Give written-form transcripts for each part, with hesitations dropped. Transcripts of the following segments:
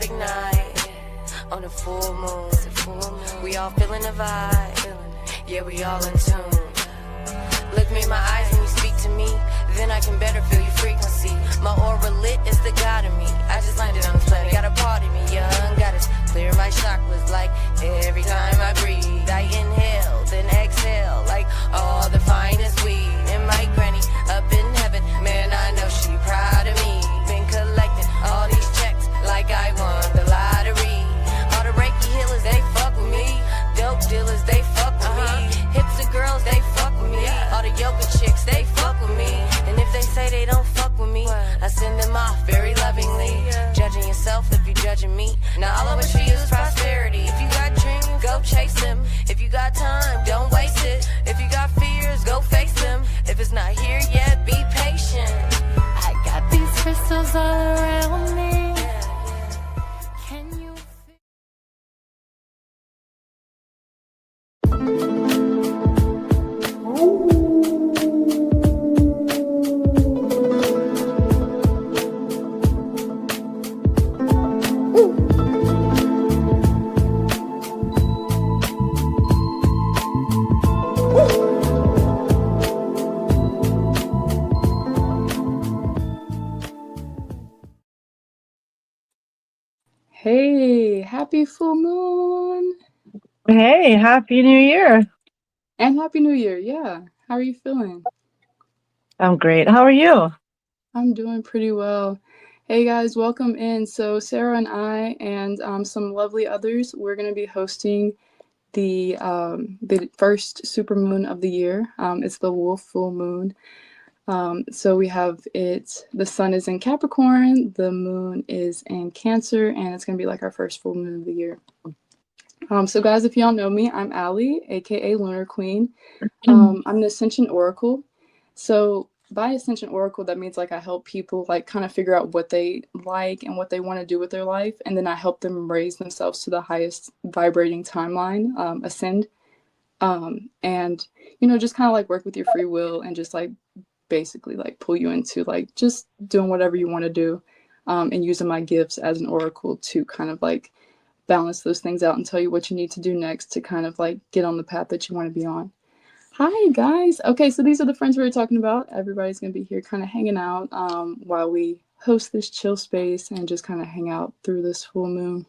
perfect night on a full moon. We all feeling the vibe. Yeah, we all in tune. Look me in my eyes when you speak to me, then I can better feel your frequency. My aura lit is the god of me. I just landed on this planet, got a part of me young. Gotta clear my chakras like every time I breathe. I inhale, then exhale like all the finest weed. And my granny up in heaven, man, I know she proud of me. Been collecting all these checks like I won the lottery. All the Reiki healers, they fuck with me. Dope dealers, they fuck with me. Hipster girls, they fuck with me. All the yoga chicks, they fuck with me. And if they say they don't fuck with me, I send them off very lovingly. Judging yourself if you're judging me. Now all I wish for you is prosperity. If you got dreams, go chase them. If you got time, don't waste it. If you got fears, go face them. If it's not here yet, be patient. I got these crystals all around me. Hey, happy full moon. Hey, happy New Year. And happy New Year. Yeah. How are you feeling? I'm great. How are you? I'm doing pretty well. Hey guys, welcome in. So Sara and I and some lovely others, we're going to be hosting the first supermoon of the year. It's the Wolf full moon. So we have the sun is in Capricorn, the moon is in Cancer, and it's going to be like our first full moon of the year. So guys, if y'all know me, I'm Ally, aka LunarQueen. I'm an Ascension Oracle. So by Ascension Oracle, that means like I help people like kind of figure out what they like and what they want to do with their life, and then I help them raise themselves to the highest vibrating timeline, ascend, and just kind of like work with your free will and just like basically like pull you into like just doing whatever you want to do, and using my gifts as an oracle to kind of like balance those things out and tell you what you need to do next to kind of like get on the path that you want to be on. Hi guys. Okay, so these are the friends we were talking about. Everybody's gonna be here kind of hanging out while we host this chill space and just kind of hang out through this full moon.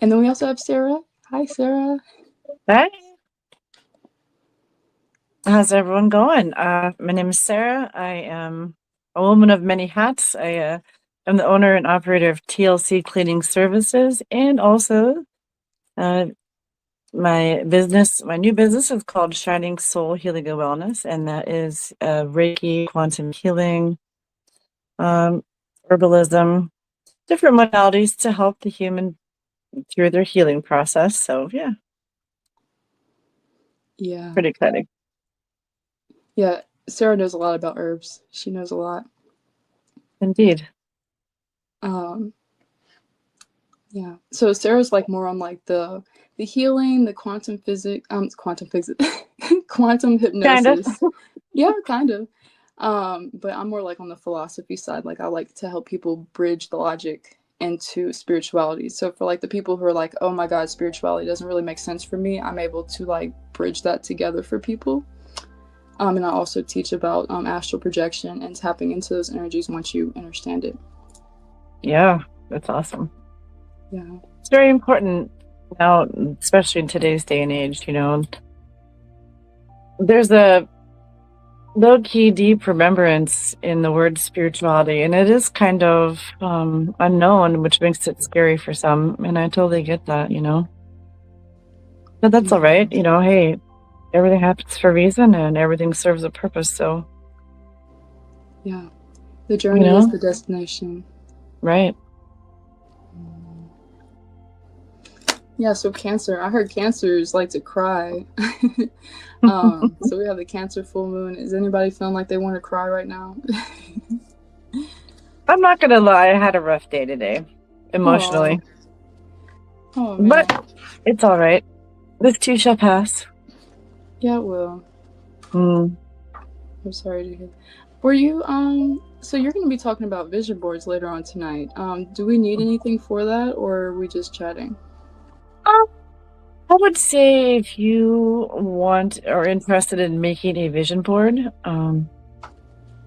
And then we also have Sara. Hi Sara. Hey. How's everyone going? My name is Sara. I am a woman of many hats. I am the owner and operator of TLC Cleaning Services, and also my new business is called Shining Soul Healing and Wellness, and that is Reiki, quantum healing, herbalism, different modalities to help the human through their healing process. So Yeah. Pretty exciting. Yeah, Sara knows a lot about herbs. She knows a lot. Indeed. Yeah. So Sara's like more on like the healing, the quantum physics, quantum hypnosis. Kind of. Yeah, kind of. But I'm more like on the philosophy side. Like I like to help people bridge the logic into spirituality. So for like the people who are like, oh my God, spirituality doesn't really make sense for me, I'm able to like bridge that together for people. And I also teach about astral projection and tapping into those energies once you understand it. Yeah, that's awesome. Yeah. It's very important now, especially in today's day and age, there's a low-key deep remembrance in the word spirituality, and it is kind of unknown, which makes it scary for some, and I totally get that, But that's all right, hey, everything happens for a reason, and everything serves a purpose, so. Yeah. The journey is the destination. Right. Yeah, so Cancer. I heard Cancers like to cry. So we have the Cancer full moon. Is anybody feeling like they want to cry right now? I'm not going to lie. I had a rough day today, emotionally. Oh, man. But it's all right. This too shall pass. Yeah, it will. Mm. I'm sorry to hear. Were you so you're going to be talking about vision boards later on tonight. Do we need anything for that, or are we just chatting? I would say if you want or interested in making a vision board, and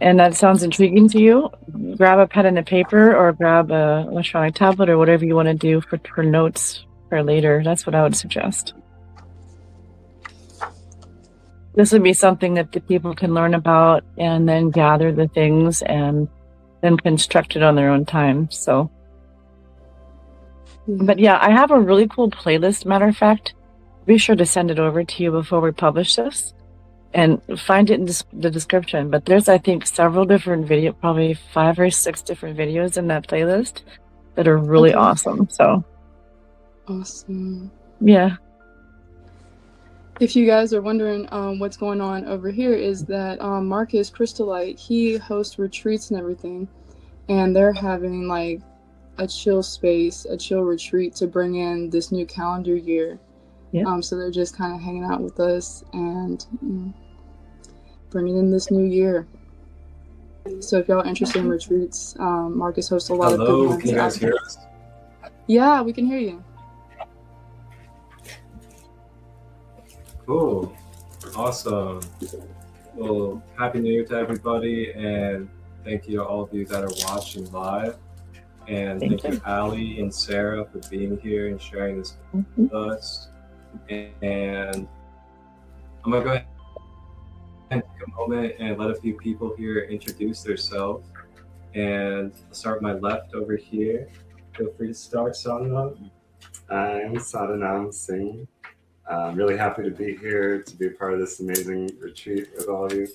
that sounds intriguing to you, grab a pen and a paper or grab a electronic tablet or whatever you want to do for notes for later. That's what I would suggest. This would be something that the people can learn about and then gather the things and then construct it on their own time. So, but yeah, I have a really cool playlist. Matter of fact, be sure to send it over to you before we publish this, and find it in the description. But there's, I think, several different probably 5 or 6 different videos in that playlist that are really awesome. So awesome. Yeah. If you guys are wondering what's going on over here, is that Marcus Christolight, he hosts retreats and everything, and they're having like a chill space, a chill retreat to bring in this new calendar year. Yeah. So they're just kind of hanging out with us and bringing in this new year. So if y'all are interested in retreats, Marcus hosts a lot of good ones. Can you guys hear us? Yeah, we can hear you. Cool. Awesome. Well, Happy New Year to everybody, and thank you to all of you that are watching live. And thank you, Ally and Sara, for being here and sharing this with us. And I'm going to go ahead and take a moment and let a few people here introduce themselves. And I'll start with my left over here. Feel free to start, SadaNam. I'm SadaNam Singh. I'm really happy to be here, to be a part of this amazing retreat with all of you.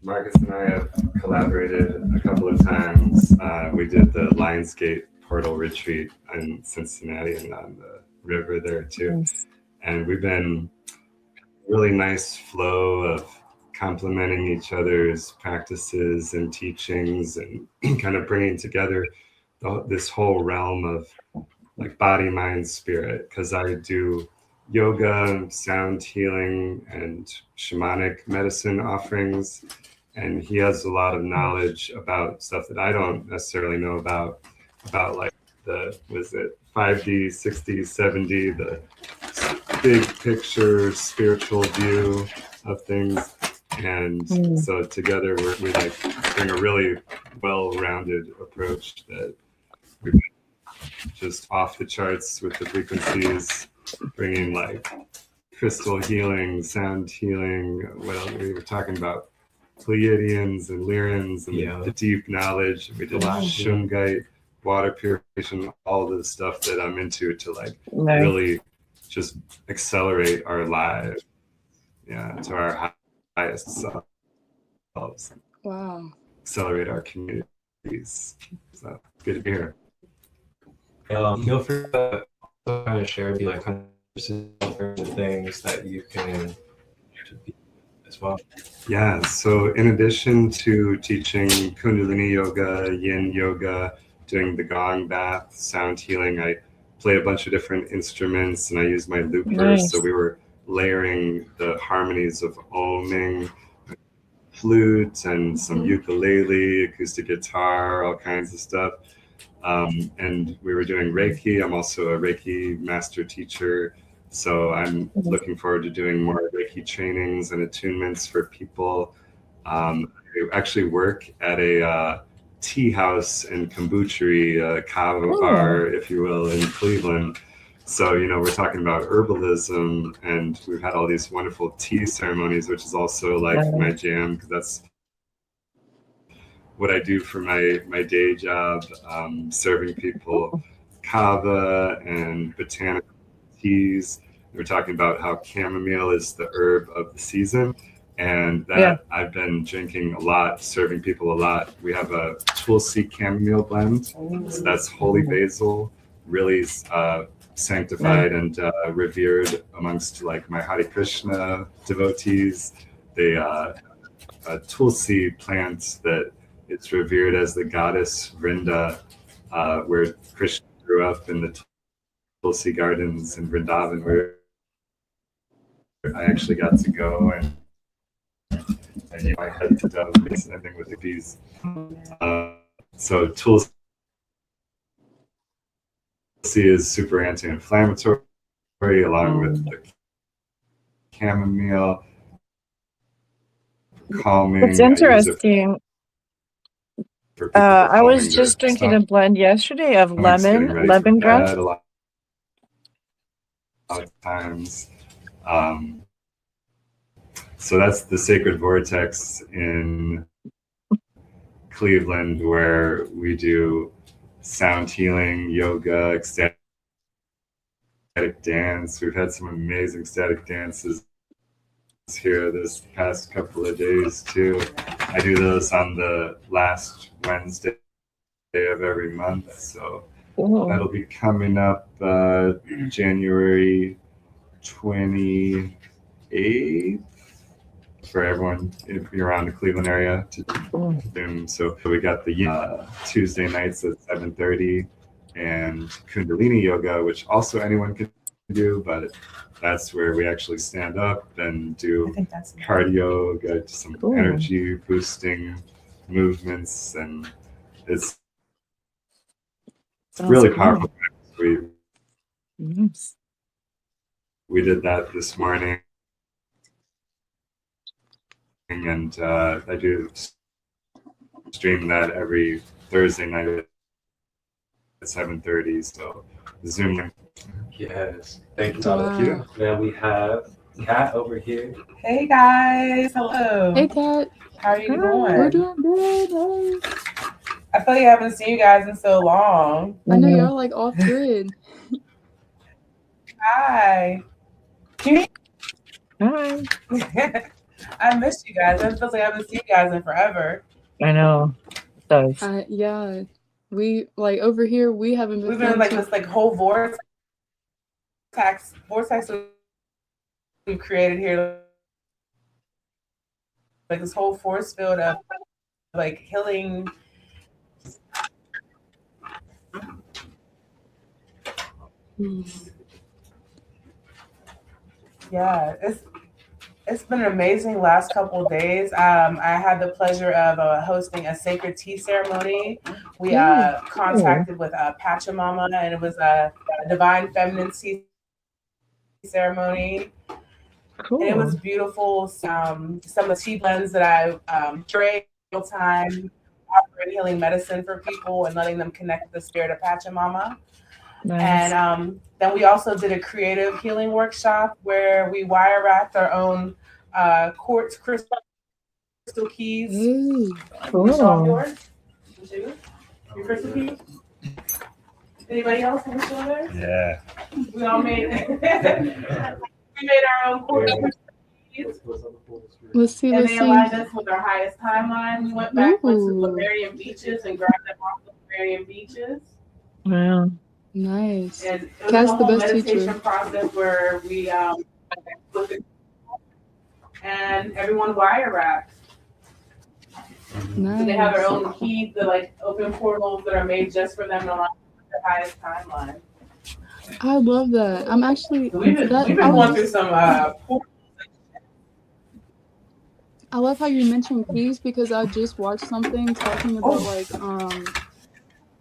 Marcus and I have collaborated a couple of times. We did the Lionsgate Portal Retreat in Cincinnati and on the river there too. And we've been really nice flow of complementing each other's practices and teachings and kind of bringing together this whole realm of like body, mind, spirit, because I do yoga, sound healing, and shamanic medicine offerings. And he has a lot of knowledge about stuff that I don't necessarily know about like the, was it 5D, 6D, 7D, the big picture spiritual view of things. And so together we like bring a really well-rounded approach that we just off the charts with the frequencies, bringing like crystal healing, sound healing. Well, we were talking about Pleiadians and Lyrians and the deep knowledge. We did Shungite, water purification, all the stuff that I'm into to like really just accelerate our lives, to our highest selves. Wow. Accelerate our communities. So good to be here. Feel free to kind of share, be like the things that you can do as well. Yeah, so in addition to teaching Kundalini yoga, yin yoga, doing the gong bath, sound healing, I play a bunch of different instruments and I use my loopers. So we were layering the harmonies of oming, flute and some ukulele, acoustic guitar, all kinds of stuff. And we were doing Reiki. I'm also a Reiki master teacher. So I'm looking forward to doing more Reiki trainings and attunements for people. I actually work at a tea house and kombuchery, kava bar, if you will, in Cleveland. So, we're talking about herbalism, and we've had all these wonderful tea ceremonies, which is also like my jam, because that's what I do for my day job, serving people kava and botanical teas. We're talking about how chamomile is the herb of the season, and that I've been drinking a lot, serving people a lot. We have a Tulsi chamomile blend, so that's holy basil, really sanctified and revered amongst like my Hare Krishna devotees. They a Tulsi plant that it's revered as the goddess Vrinda, where Krishna grew up in the Tulsi gardens in Vrindavan, where I actually got to go and you might head to dove, same thing with the bees. So Tulsi is super anti-inflammatory, along with the chamomile, calming. It's interesting. I was just drinking a blend yesterday of lemongrass. A lot of times. So that's the Sacred Vortex in Cleveland, where we do sound healing, yoga, ecstatic dance. We've had some amazing ecstatic dances here this past couple of days too. I do those on the last Wednesday of every month, so that'll be coming up January 28th for everyone if you're around the Cleveland area to do. So we got the Tuesday nights at 7:30 and Kundalini yoga, which also anyone can do, but that's where we actually stand up and do cardio, get some energy boosting movements, and it's really powerful. We did that this morning, and I do stream that every Thursday night at 7:30. So Zoom link. Yes, thank you. Now we have Kat over here. Hey guys, hello. Hey, Kat. How are you doing? We're doing good. Hey. I feel like I haven't seen you guys in so long. I know y'all like off grid. Hi. Hi. I missed you guys. It feels like I haven't seen you guys in forever. I know. It does. Yeah. We like over here. We haven't been. We've been in like this whole vortex we've created here, like this whole force field of like healing. Yeah, it's been an amazing last couple of days. I had the pleasure of hosting a sacred tea ceremony. We contacted with Pachamama, and it was a divine feminine tea ceremony. Cool. And it was beautiful. Some of the tea blends that I create real time, offering healing medicine for people and letting them connect with the spirit of Pachamama. Nice. And then we also did a creative healing workshop where we wire wrapped our own quartz crystal keys. Cool. Yours? Your crystal keys? Anybody else want to show theirs? Yeah. We all made we made our own quartz crystal keys. Let's see. And they aligned us with our highest timeline. We went back to Lemurian beaches and grabbed them off the Lemurian beaches. Wow. Nice. And it was Kat's a the whole best meditation teacher. process where we and everyone wire wrapped. Nice. So they have their own keys that like open portals that are made just for them to align with their highest timeline. I love that. I'm actually. So we've been going through some I love how you mentioned keys because I just watched something talking about like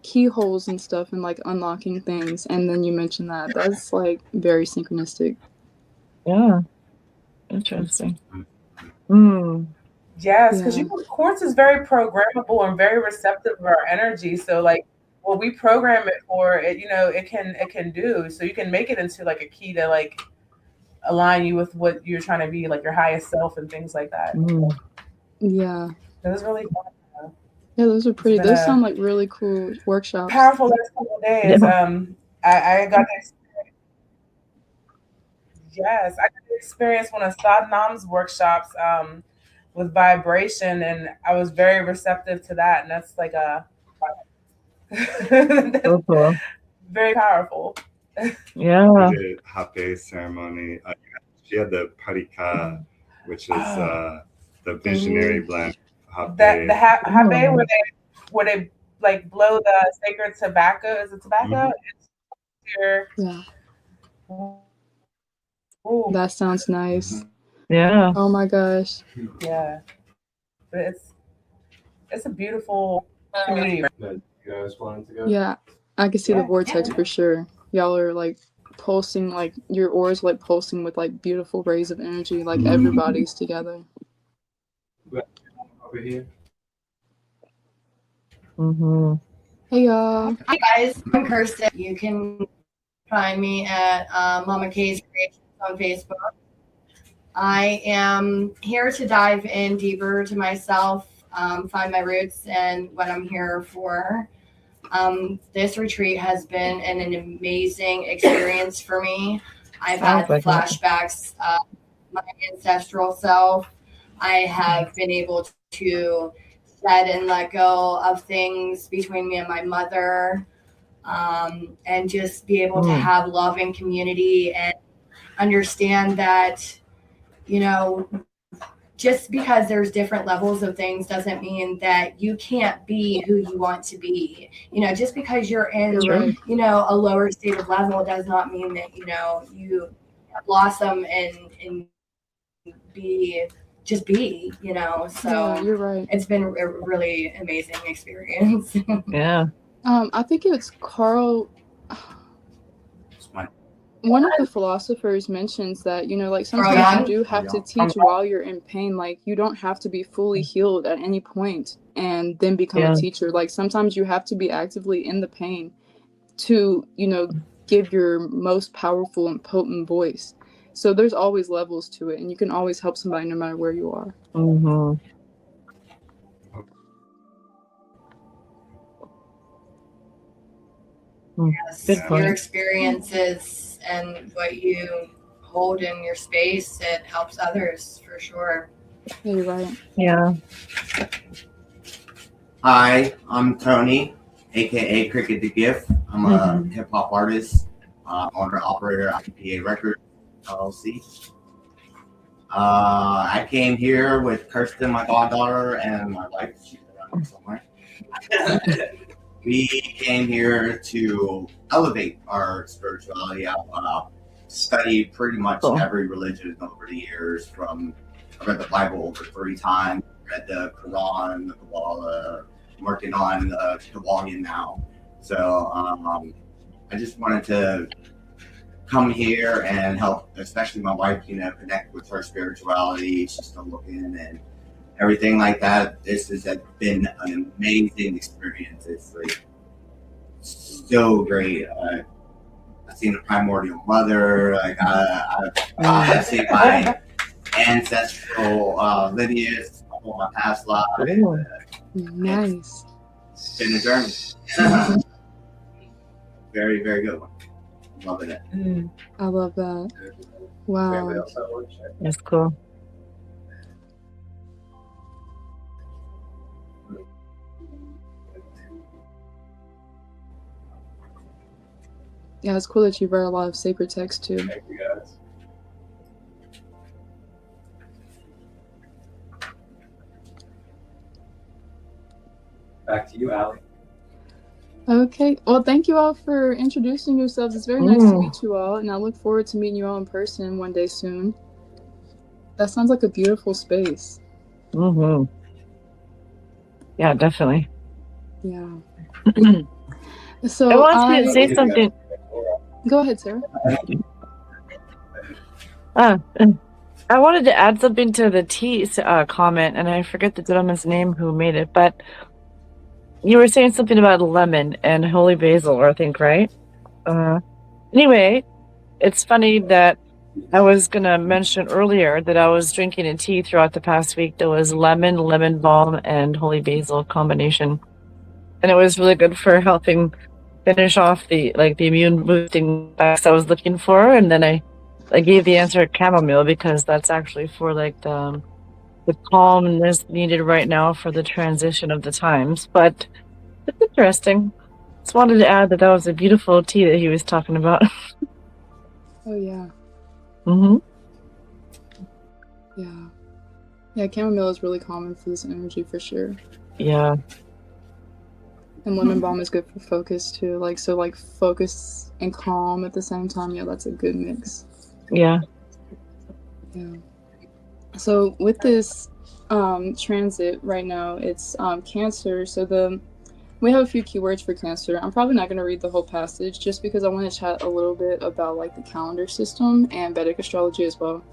keyholes and stuff and like unlocking things, and then you mentioned that. That's like very synchronistic. Yeah. Interesting. Yes, because quartz is very programmable and very receptive of our energy. So like what we program it for, it it can do. So you can make it into like a key to like align you with what you're trying to be, like your highest self and things like that. Yeah. It was really fun. Yeah, those are pretty. Those sound like really cool workshops. Powerful last couple of days. I got to experience. Yes, I got to experience one of SadaNam's workshops with vibration, and I was very receptive to that. And that's like So cool. very powerful. Yeah. We did Hape ceremony. She had the Parika, which is the visionary blend. The Hape where they like blow the sacred tobacco. Is it tobacco? It's your, That sounds nice. Yeah. Oh my gosh. Yeah. but it's a beautiful community. But you guys wanted to go? Yeah, I can see the vortex for sure. Y'all are like pulsing, like your aura's like pulsing with like beautiful rays of energy, like everybody's together. Over here. Hey y'all. Hi guys, I'm Kirsten. You can find me at Mama K's Creations on Facebook. I am here to dive in deeper to myself, find my roots and what I'm here for. This retreat has been an amazing experience for me. I've had flashbacks of my ancestral self. I have been able to shed and let go of things between me and my mother, and just be able to have love and community and understand that, you know, just because there's different levels of things doesn't mean that you can't be who you want to be. You know, just because you're in, you know, a lower state of level does not mean that, you know, you blossom and be, you know. So yeah, you're right. It's been a really amazing experience. Yeah. I think it's Carl. One of the philosophers mentions that, you know, like sometimes you do have to teach while you're in pain. Like you don't have to be fully healed at any point and then become a teacher. Like sometimes you have to be actively in the pain to, you know, give your most powerful and potent voice. So there's always levels to it, and you can always help somebody no matter where you are. Yes, your experiences and what you hold in your space, it helps others for sure. Yeah, you're right. Yeah. Hi, I'm Tony, aka Cricket the Gift. I'm a hip hop artist, owner operator at PA Records LLC. I came here with Kirsten, my goddaughter, and my wife. She's around somewhere. We came here to elevate our spirituality. I've studied pretty much every religion over the years. I read the Bible over 3 times, read the Quran, the Kabbalah, I'm working on the Kabbalion now. So I just wanted to come here and help, especially my wife, you know, connect with her spirituality. She's still looking and everything like that. This has been an amazing experience. It's like so great. I've seen a primordial mother. Like I've seen my ancestral lineage, all my past lives. Nice. It's been a journey. Very, very good one. Loving it. I love that. Wow. That's cool. Yeah, it's cool that you've read a lot of sacred text too. Thank you guys. Back to you, Ally. Okay. Well, thank you all for introducing yourselves. It's very nice to meet you all, and I look forward to meeting you all in person one day soon. That sounds like a beautiful space. Yeah, definitely. Yeah. So I wanted to say something. Go ahead, Sarah. I wanted to add something to the tea comment, and I forget the gentleman's name who made it, but you were saying something about lemon and holy basil, I think, right? Anyway, it's funny that I was going to mention earlier that I was drinking a tea throughout the past week that was lemon balm, and holy basil combination. And it was really good for helping finish off the immune boosting effects I was looking for. And then I gave the answer chamomile because that's actually for like the calmness needed right now for the transition of the times. But it's interesting. Just wanted to add that was a beautiful tea that he was talking about. Oh yeah. Yeah. Yeah, chamomile is really common for this energy for sure. Yeah. And lemon balm is good for focus too. Like focus and calm at the same time. Yeah, that's a good mix. Yeah. Yeah. So with this transit right now, it's Cancer. So we have a few keywords for Cancer. I'm probably not going to read the whole passage just because I want to chat a little bit about like the calendar system and Vedic astrology as well.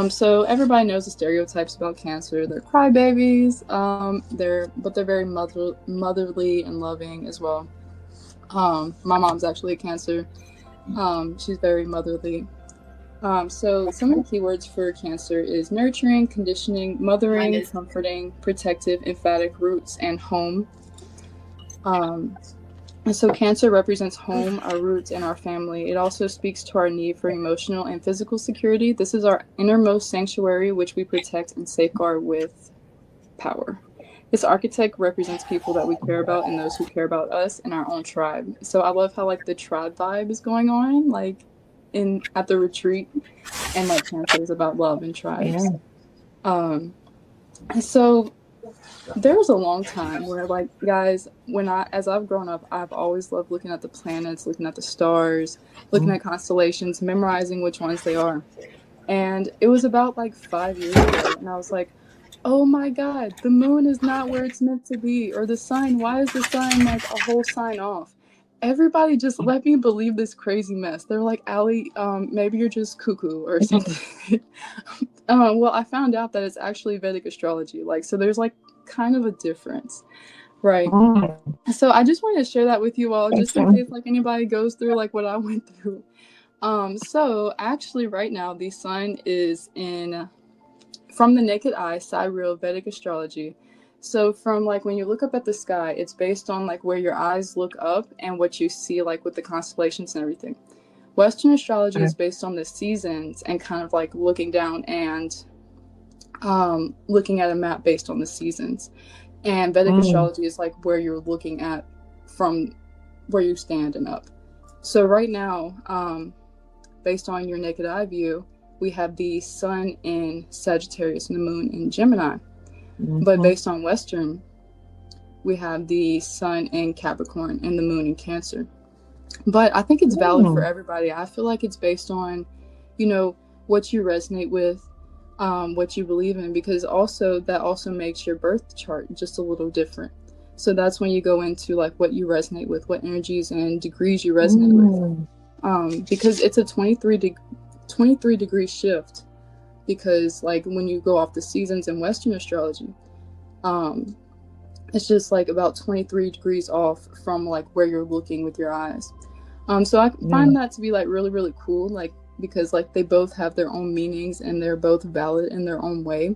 So everybody knows the stereotypes about Cancer. They're crybabies. They're very motherly and loving as well. My mom's actually a Cancer. She's very motherly. So some of the keywords for Cancer is nurturing, conditioning, mothering, comforting, protective, emphatic, roots, and home. And so Cancer represents home, our roots, and our family. It also speaks to our need for emotional and physical security. This is our innermost sanctuary, which we protect and safeguard with power. This archetype represents people that we care about and those who care about us in our own tribe. So I love how like the tribe vibe is going on, like at the retreat, and like Cancer is about love and tribes. Yeah. So there was a long time where, like, guys, as I've grown up, I've always loved looking at the planets, looking at the stars, looking at constellations, memorizing which ones they are. And it was about like 5 years ago, and I was like, oh my God, the moon is not where it's meant to be, or the sign, why is the sign like a whole sign off? Everybody just let me believe this crazy mess. They're like, Ally, maybe you're just cuckoo or something. Well, I found out that it's actually Vedic astrology. Like, so there's like kind of a difference, right? So I just wanted to share that with you all, just in case like anybody goes through like what I went through. So actually right now the sun is in, from the naked eye, sidereal Vedic astrology. So from like when you look up at the sky, it's based on like where your eyes look up and what you see like with the constellations and everything. Western astrology is based on the seasons and kind of like looking down and looking at a map based on the seasons. And Vedic astrology is like where you're looking at from where you stand and up. So right now, based on your naked eye view, we have the sun in Sagittarius and the moon in Gemini. But based on Western, we have the sun in Capricorn and the moon in Cancer. But I think it's valid for everybody. I feel like it's based on, you know, what you resonate with, what you believe in, because that also makes your birth chart just a little different. So that's when you go into like what you resonate with, what energies and degrees you resonate with. Because it's a 23 degree shift, because like when you go off the seasons in Western astrology, it's just like about 23 degrees off from like where you're looking with your eyes. So I find that to be like really, really cool, like because like they both have their own meanings and they're both valid in their own way.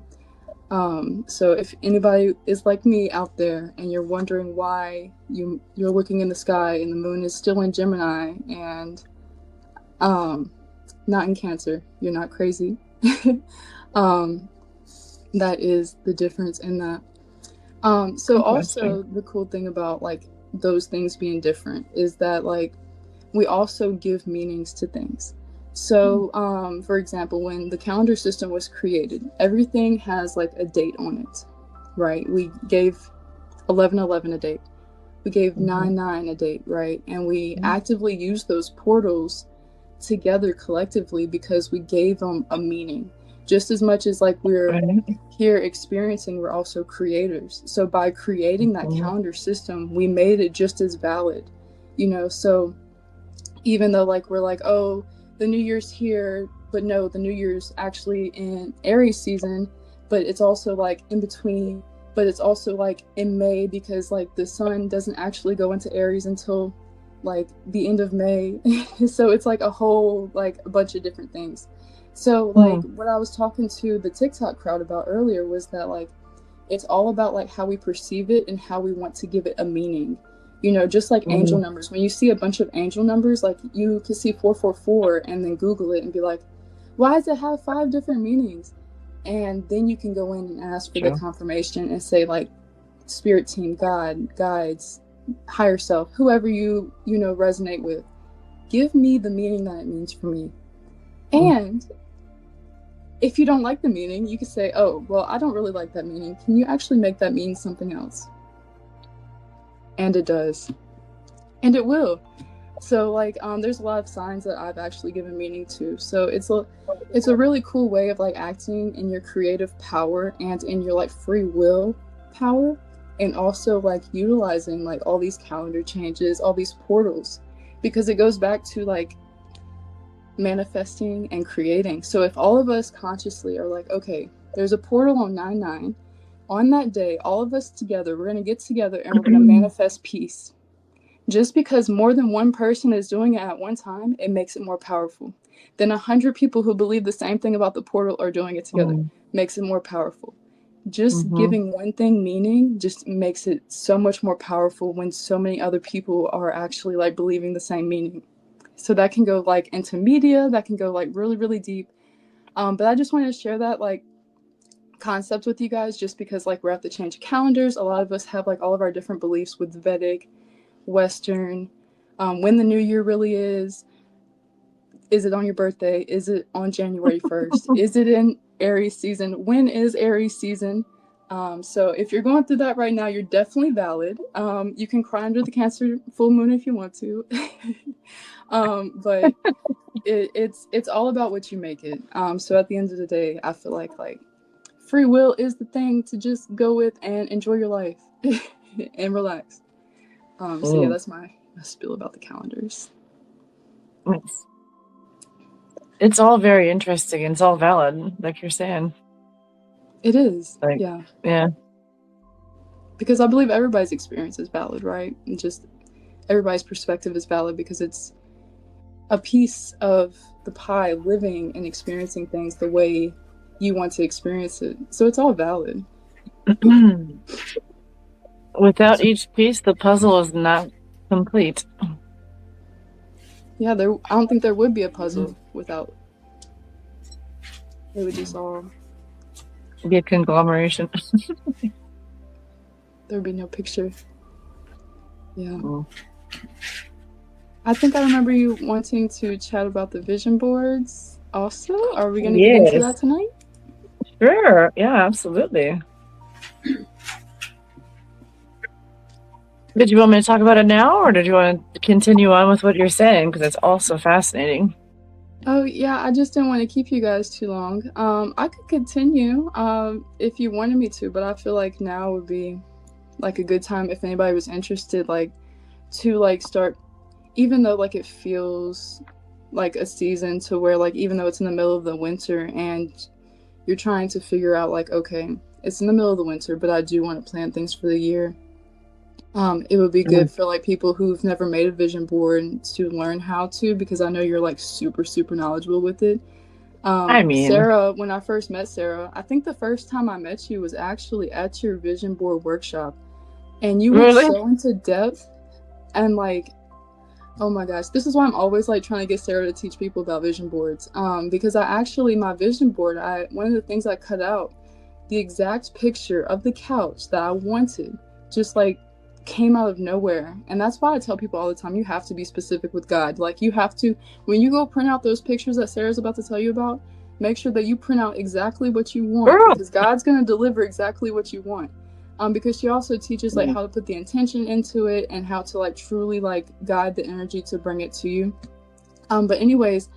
So if anybody is like me out there and you're wondering why you're looking in the sky and the moon is still in Gemini and not in Cancer, you're not crazy. That is the difference in that. So also the cool thing about like those things being different is that like we also give meanings to things. So for example, when the calendar system was created, everything has like a date on it, right? We gave 11/11 a date, we gave 9/9 a date, right? And we actively use those portals together collectively because we gave them a meaning. Just as much as like we're here experiencing, we're also creators. So by creating that calendar system, we made it just as valid, you know. So even though like we're like, oh, the New Year's here, but no, the New Year's actually in Aries season, but it's also like in between, but it's also like in May, because like the sun doesn't actually go into Aries until like the end of May. So it's like a whole like a bunch of different things. So like what I was talking to the TikTok crowd about earlier was that like it's all about like how we perceive it and how we want to give it a meaning. You know, just like angel numbers. When you see a bunch of angel numbers, like you could see 444 and then Google it and be like, why does it have 5 different meanings? And then you can go in and ask for the confirmation and say like, spirit team, God, guides, higher self, whoever you know resonate with, give me the meaning that it means for me. And if you don't like the meaning, you could say, oh, well, I don't really like that meaning. Can you actually make that mean something else? And it does. And it will. So like there's a lot of signs that I've actually given meaning to. So it's a really cool way of like acting in your creative power and in your like free will power, and also like utilizing like all these calendar changes, all these portals, because it goes back to like manifesting and creating. So if all of us consciously are like, okay, there's a portal on 9/9, on that day, all of us together, we're going to get together and we're going to manifest peace. Just because more than one person is doing it at one time, it makes it more powerful. Then 100 people who believe the same thing about the portal are doing it together, makes it more powerful. Just giving one thing meaning just makes it so much more powerful when so many other people are actually like believing the same meaning. So that can go like into media, that can go like really, really deep. But I just wanted to share that like concept with you guys, just because like we're at the change of calendars. A lot of us have like all of our different beliefs with Vedic, Western, when the new year really is it on your birthday? Is it on January 1st? Is it in Aries season? When is Aries season? So if you're going through that right now, you're definitely valid. You can cry under the Cancer full moon if you want to. But it's all about what you make it. So at the end of the day, I feel like free will is the thing to just go with and enjoy your life and relax. So yeah, that's my spiel about the calendars. It's all very interesting and it's all valid, like you're saying. It is, like, yeah. Because I believe everybody's experience is valid, right? And just everybody's perspective is valid because it's a piece of the pie, living and experiencing things the way you want to experience it. So it's all valid. Without each piece, the puzzle is not complete. Yeah, I don't think there would be a puzzle without. It would just all be a conglomeration. There would be no picture. Yeah. I think I remember you wanting to chat about the vision boards also. Are we going to get into that tonight? Sure. Yeah, absolutely. Did you want me to talk about it now, or did you want to continue on with what you're saying? Because it's also fascinating. Oh, yeah, I just didn't want to keep you guys too long. I could continue if you wanted me to, but I feel like now would be like a good time if anybody was interested, like to like start, even though like it feels like a season to where like even though it's in the middle of the winter and you're trying to figure out like, okay, it's in the middle of the winter, but I do want to plan things for the year. It would be good for like people who've never made a vision board to learn how to, because I know you're like super, super knowledgeable with it. Sara, when I first met Sara, I think the first time I met you was actually at your vision board workshop, and you were so into depth and like, oh my gosh, this is why I'm always like trying to get Sara to teach people about vision boards. Because my vision board, one of the things I cut out, the exact picture of the couch that I wanted, just like came out of nowhere. And that's why I tell people all the time, you have to be specific with God. Like you have to, when you go print out those pictures that Sara's about to tell you about, make sure that you print out exactly what you want, because God's going to deliver exactly what you want. Because she also teaches like how to put the intention into it and how to like truly like guide the energy to bring it to you. But anyways,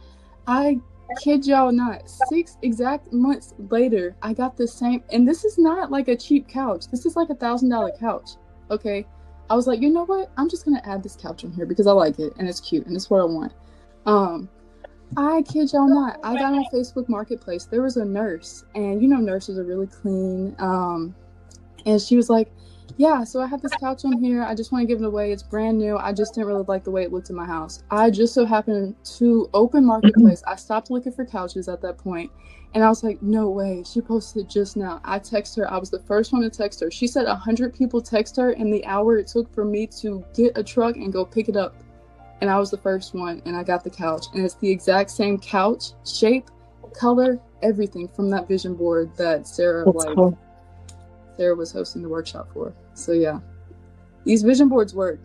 I kid y'all not, 6 exact months later, I got the same, and this is not like a cheap couch. This is like $1,000 couch. Okay. I was like, you know what? I'm just going to add this couch on here because I like it and it's cute and it's what I want. I kid y'all not. I got on Facebook Marketplace. There was a nurse, and you know, nurses are really clean. And she was like, yeah, so I have this couch on here. I just want to give it away. It's brand new. I just didn't really like the way it looked in my house. I just so happened to open Marketplace. I stopped looking for couches at that point. And I was like, no way. She posted it just now. I text her. I was the first one to text her. She said 100 people text her in the hour it took for me to get a truck and go pick it up. And I was the first one, and I got the couch. And it's the exact same couch, shape, color, everything from that vision board that Sara was hosting the workshop for. So yeah, these vision boards work.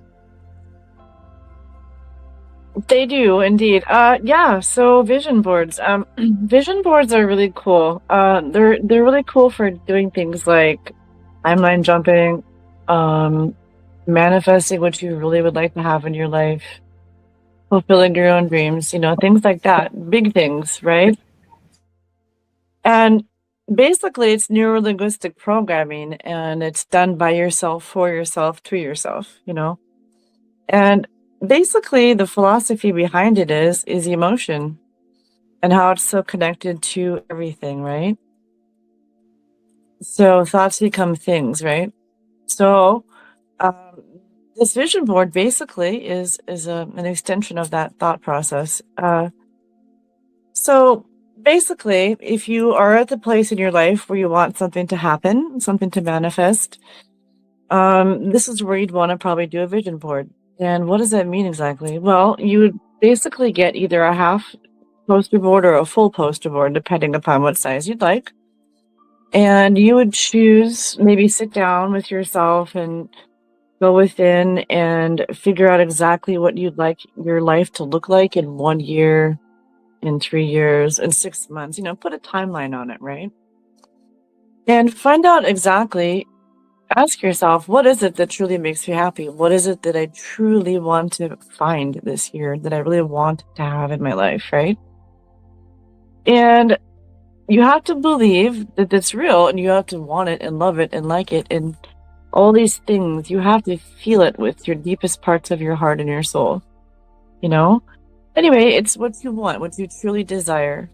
They do indeed. So vision boards. Vision boards are really cool. They're really cool for doing things like timeline jumping, manifesting what you really would like to have in your life, fulfilling your own dreams, you know, things like that, big things, right? And basically, it's neuro-linguistic programming, and it's done by yourself, for yourself, to yourself, you know? And basically, the philosophy behind it is emotion and how it's so connected to everything, right? So thoughts become things, right? So this vision board basically is an extension of that thought process. So basically, if you are at the place in your life where you want something to happen, something to manifest, this is where you'd want to probably do a vision board. And what does that mean exactly? Well, you would basically get either a half poster board or a full poster board, depending upon what size you'd like. And you would choose, maybe sit down with yourself and go within and figure out exactly what you'd like your life to look like in 1 year, in 3 years, in 6 months, you know, put a timeline on it, right? And find out exactly, ask yourself, what is it that truly makes me happy? What is it that I truly want to find this year, that I really want to have in my life, right? And you have to believe that it's real, and you have to want it and love it and like it and all these things. You have to feel it with your deepest parts of your heart and your soul, you know? Anyway, it's what you want, what you truly desire.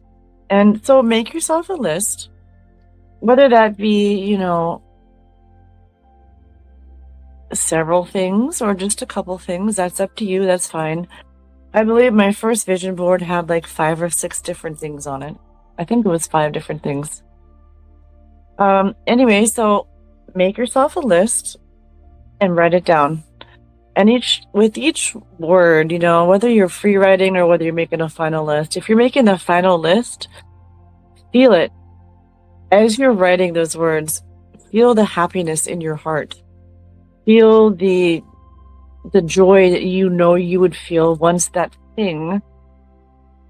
And so make yourself a list, whether that be, you know, several things or just a couple things. That's up to you. That's fine. I believe my first vision board had like 5 or 6 different things on it. I think it was 5 different things. Anyway, so make yourself a list and write it down. And with each word, you know, whether you're free writing or whether you're making a final list, if you're making a final list, feel it. As you're writing those words, feel the happiness in your heart. Feel the joy that you know you would feel once that thing,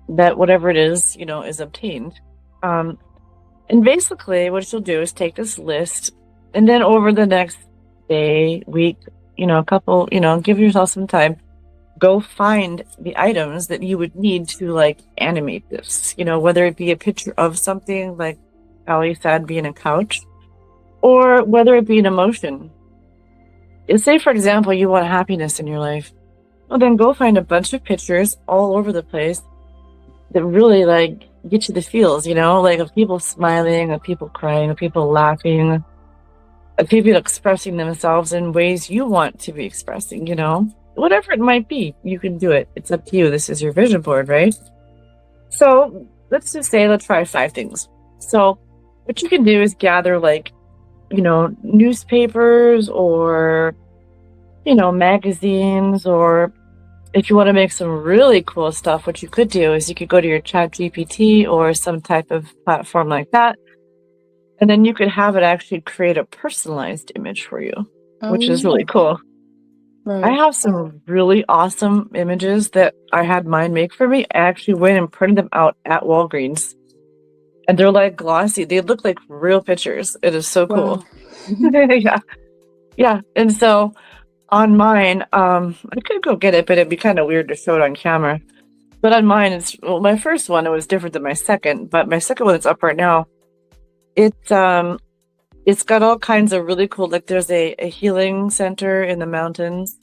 that whatever it is, you know, is obtained. And basically what you'll do is take this list, and then over the next day, week, you know, a couple, you know, give yourself some time, go find the items that you would need to like animate this, you know, whether it be a picture of something like Ally said, being a couch, or whether it be an emotion. Say, for example, you want happiness in your life. Well, then go find a bunch of pictures all over the place that really like get you the feels, you know, like of people smiling, of people crying, of people laughing, of people expressing themselves in ways you want to be expressing, you know, whatever it might be, you can do it. It's up to you. This is your vision board, right? So let's just say, let's try 5 things. So what you can do is gather like, you know, newspapers or, you know, magazines, or if you want to make some really cool stuff, what you could do is you could go to your chat GPT or some type of platform like that, and then you could have it actually create a personalized image for you, which is really cool. Right. I have some really awesome images that I had mine make for me. I actually went and printed them out at Walgreens, and they're like glossy. They look like real pictures. It is so cool. Wow. Yeah. And so on mine, I could go get it, but it'd be kind of weird to show it on camera. But on mine, my first one, it was different than my second, but my second one that's up right now, it's got all kinds of really cool, like there's a healing center in the mountains.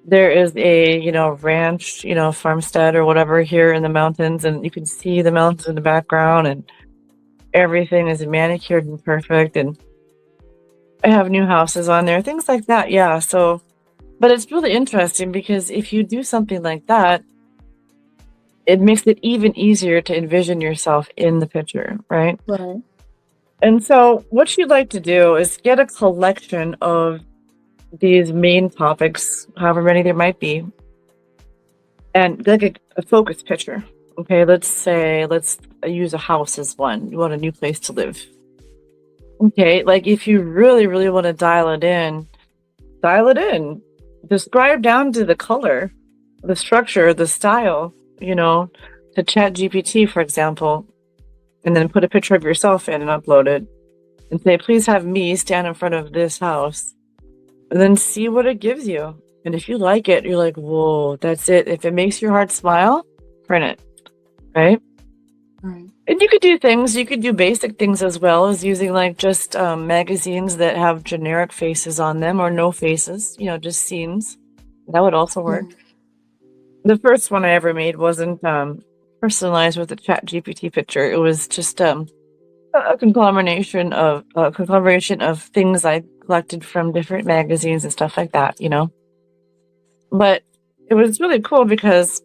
There is a, you know, ranch, you know, farmstead or whatever here in the mountains, and you can see the mountains in the background, and everything is manicured and perfect, and I have new houses on there, things like that. Yeah. So, but it's really interesting because if you do something like that, it makes it even easier to envision yourself in the picture, right? Right. And so what you'd like to do is get a collection of these main topics, however many there might be, and like a focus picture. Okay, let's use a house as one. You want a new place to live. Okay, like if you really, really want to dial it in. Describe down to the color, the structure, the style, you know, to Chat GPT, for example, and then put a picture of yourself in and upload it and say, please have me stand in front of this house, and then see what it gives you. And if you like it, you're like, whoa, that's it. If it makes your heart smile, print it, right? Right. And you could do things, you could do basic things as well as using like just magazines that have generic faces on them or no faces, just scenes. That would also work. The first one I ever made wasn't personalized with a Chat GPT picture. It was just a conglomeration of things I collected from different magazines and stuff like that, But it was really cool because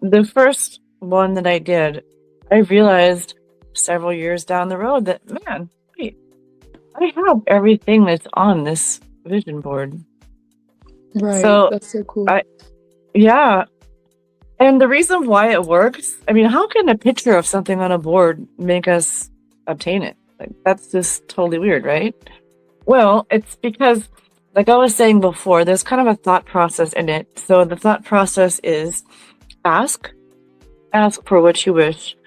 the first one that I did, I realized several years down the road that, man, wait, I have everything that's on this vision board. Right. So that's so cool. Yeah. And the reason why it works, how can a picture of something on a board make us obtain it? Like, that's just totally weird, right? Well, it's because, like I was saying before, there's kind of a thought process in it. So the thought process is ask for what you wish.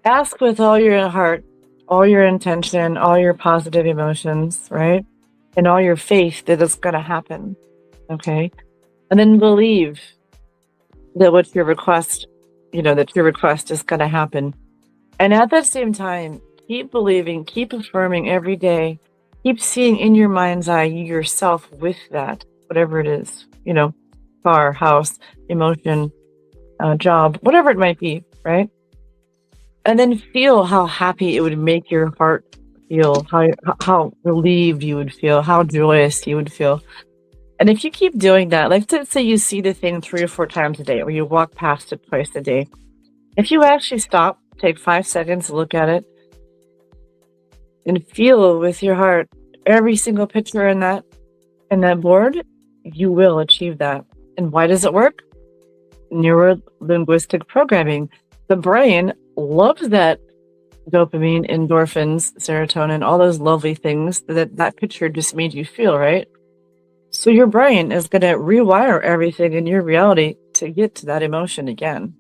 Ask with all your heart, all your intention, all your positive emotions, right? And all your faith that it's going to happen. Okay? And then believe that what your request, that your request is going to happen. And at that same time, keep believing, keep affirming every day, keep seeing in your mind's eye yourself with that, whatever it is, car, house, emotion, job, whatever it might be, right? And then feel how happy it would make your heart feel, how relieved you would feel, how joyous you would feel. And if you keep doing that, like let's say you see the thing 3 or 4 times a day, or you walk past it twice a day. If you actually stop, take 5 seconds to look at it, and feel with your heart every single picture in that board, you will achieve that. And why does it work? Neuro-linguistic programming. The brain loves that dopamine, endorphins, serotonin, all those lovely things that picture just made you feel, right? So your brain is going to rewire everything in your reality to get to that emotion again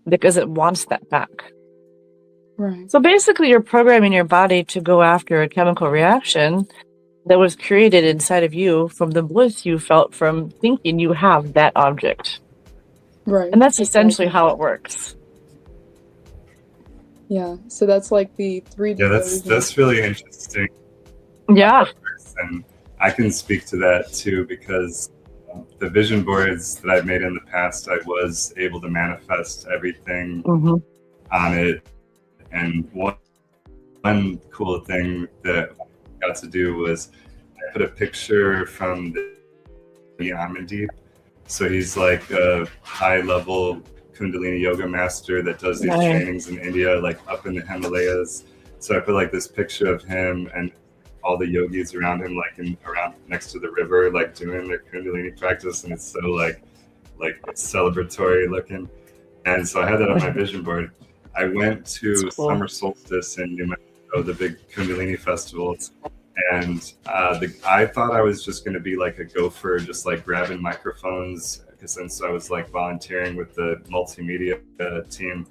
because it wants that back. Right. So basically you're programming your body to go after a chemical reaction that was created inside of you from the bliss you felt from thinking you have that object. Right. And that's essentially how it works. Yeah. So that's like the 3D. Yeah, that's really interesting. Yeah. And I can speak to that too, because the vision boards that I've made in the past, I was able to manifest everything on it. And one cool thing that I got to do was I put a picture from the Amandeep. So he's like a high-level Kundalini yoga master that does these trainings in India, like up in the Himalayas. So I put like this picture of him and all the yogis around him, around next to the river, like doing their Kundalini practice, and it's so like it's celebratory looking. And so I had that on my vision board. I went to Summer Solstice in New Mexico, the big Kundalini festivals, and I thought I was just going to be like a gopher, just like grabbing microphones, because since I was like volunteering with the multimedia team,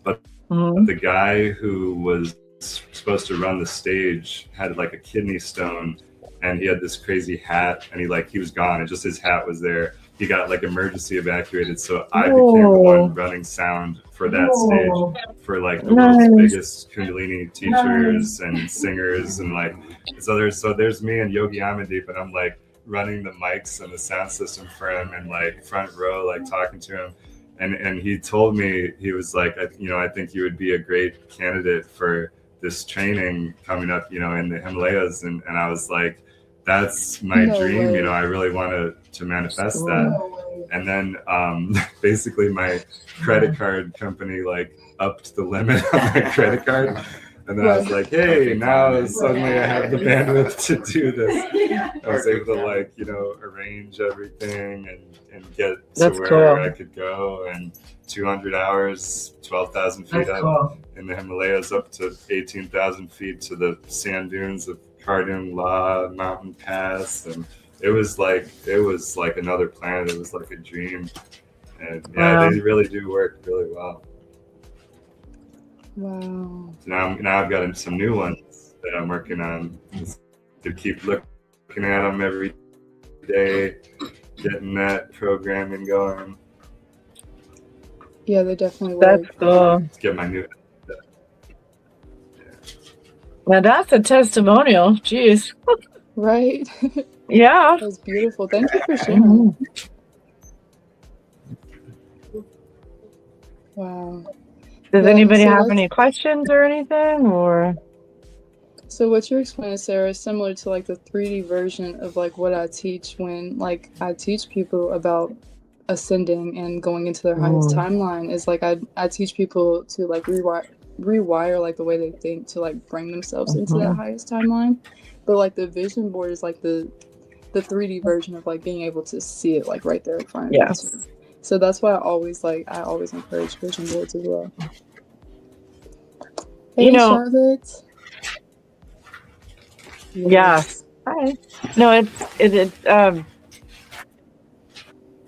but the guy who was supposed to run the stage had like a kidney stone, and he had this crazy hat, and he was gone, and just his hat was there. He got like emergency evacuated, so I became the one running sound for that stage for like the world's biggest Kundalini teachers and singers, and like so there's me and Yogi Amandeep, and I'm like running the mics and the sound system for him, and like front row, like talking to him. And he told me, he was like, I think you would be a great candidate for this training coming up, in the Himalayas. And I was like, that's my dream. Way. I really want to manifest that. And then basically my credit card company like upped the limit on my credit card. And then I was like, hey, now suddenly I have the bandwidth to do this. I was able to arrange everything and get to where I could go. And 200 hours, 12,000 feet up in the Himalayas, up to 18,000 feet to the sand dunes of Kardun La Mountain Pass. And it was like another planet. It was like a dream. And they really do work really well. Wow. So now I've got some new ones that I'm working on to keep looking looking at them every day, getting that programming going. Yeah, they definitely work. That's cool. Let's get my new. Now that's a testimonial. Jeez. Right? Yeah. That's beautiful. Thank you for sharing. Wow. Does Yeah, anybody so have that's- any questions or anything, or? So what you're explaining, Sarah, is similar to like the 3D version of like what I teach when like I teach people about ascending and going into their highest timeline. Is like I teach people to like rewire like the way they think to like bring themselves into that highest timeline. But like the vision board is like the 3D version of like being able to see it like right there in front of you. too. So that's why I always encourage vision boards as well. Hey, You know- Charlotte. Yes. Hi. No, it's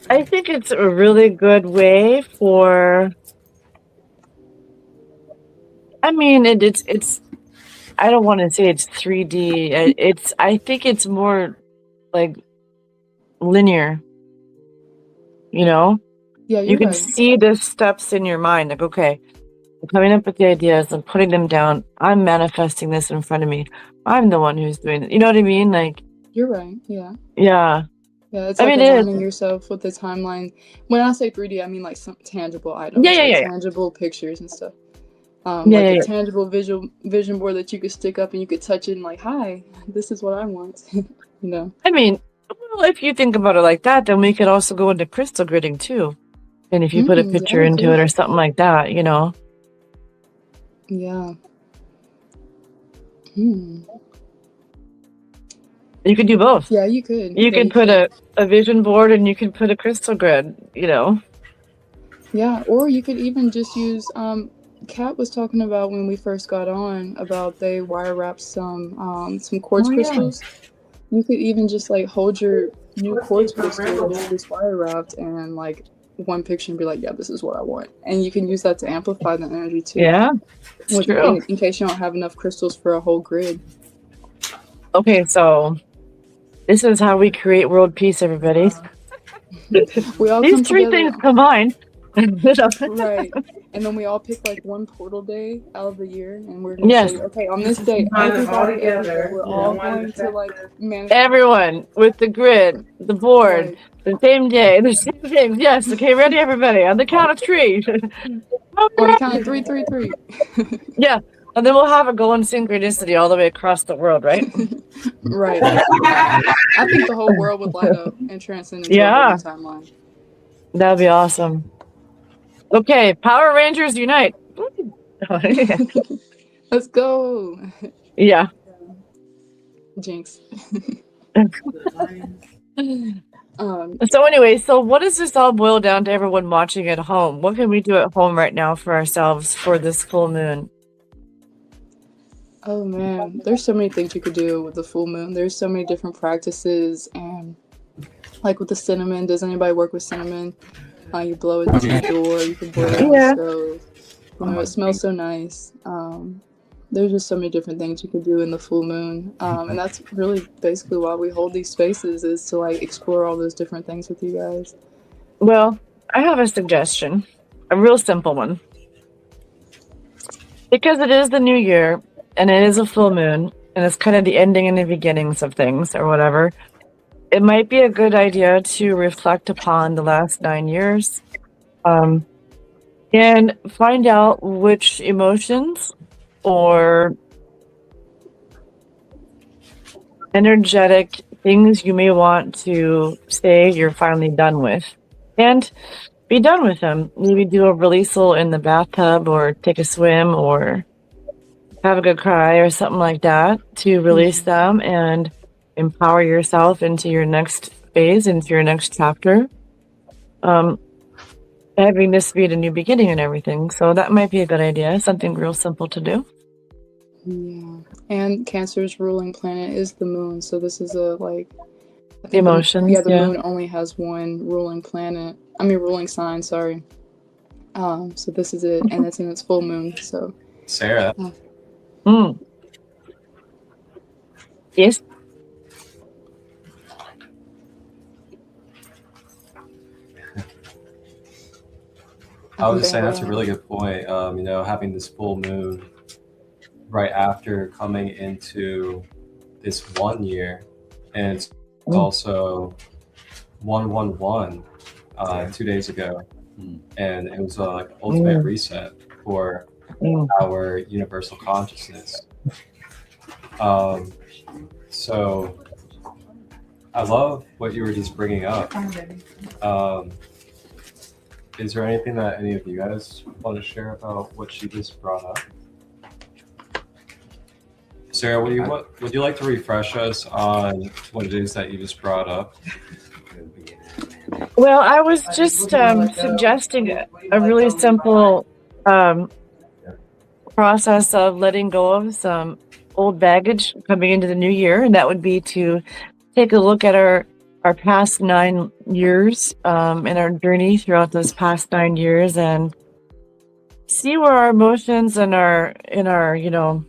I think it's a really good way for. I mean, it's. I don't want to say it's 3D. I think it's more like linear. You know, Yeah, you you're can right. see the steps in your mind. Like, okay, I'm coming up with the ideas. I'm putting them down. I'm manifesting this in front of me. I'm the one who's doing it. You know what I mean? Like, You're right. Yeah. yeah. Yeah, it's I like mean, it is. aligning yourself with the timeline. When I say 3D, I mean like some tangible items, Yeah, like yeah. tangible pictures and stuff. Yeah, Like yeah, a yeah. tangible vision board that you could stick up and you could touch it and like, hi, this is what I want. You know. I mean, well, if you think about it like that, then we could also go into crystal gridding too. And if you put a picture yeah, into it or something like that, you know. Yeah. You could do both. Yeah, you could. You could put a vision board and you could put a crystal grid, you know. Yeah, or you could even just use Kat was talking about when we first got on about they wire wrapped some quartz crystals. You could even just like hold your new quartz crystal that's just wire wrapped and like one picture and be like, yeah, this is what I want. And you can use that to amplify the energy too. Yeah, it's true. In case you don't have enough crystals for a whole grid. Okay, so this is how we create world peace, everybody. We all These come three together. things combined. Right. And then we all pick like one portal day out of the year and we're gonna say, okay, on this day, everybody together, we're all going to like manifest. Everyone with the grid, the board, the same day, the same things. Yes, okay, ready, everybody, on the count of 3. On the count of 3, 3, 3. Yeah, and then we'll have it go in synchronicity all the way across the world, right? Right. I think the whole world would light up and transcend into a whole new timeline. That'd be awesome. Okay, Power Rangers unite. Let's go. Yeah. Jinx. So anyway, so what does this all boil down to everyone watching at home? What can we do at home right now for ourselves for this full moon? Oh man, there's so many things you could do with the full moon. There's so many different practices, and like with the cinnamon, does anybody work with cinnamon? You blow it to the door, you can boil it on the stove. You know, it smells so nice. There's just so many different things you can do in the full moon. And that's really basically why we hold these spaces, is to like explore all those different things with you guys. Well, I have a suggestion, a real simple one. Because it is the new year and it is a full moon and it's kind of the ending and the beginnings of things or whatever, it might be a good idea to reflect upon the last 9 years and find out which emotions or energetic things you may want to say you're finally done with. And be done with them. Maybe do a releasal in the bathtub or take a swim or have a good cry or something like that to release them and empower yourself into your next phase, into your next chapter. Having this be a new beginning and everything. So that might be a good idea. Something real simple to do. Yeah. And Cancer's ruling planet is the moon. So this is a like Emotions. The moon only has one ruling sign, sorry. So this is it, and it's in its full moon. So Sarah. Yes. I was just saying that's a really good point. You know, having this full moon right after coming into this 1 year, and it's also 111 2 days ago, and it was like ultimate reset for our universal consciousness. So I love what you were just bringing up. Is there anything that any of you guys want to share about what she just brought up? Sarah, would you like to refresh us on what it is that you just brought up? Well, I was just suggesting a really simple process of letting go of some old baggage coming into the new year, and that would be to take a look at our past 9 years in our journey throughout those past 9 years, and see where our emotions and our you know,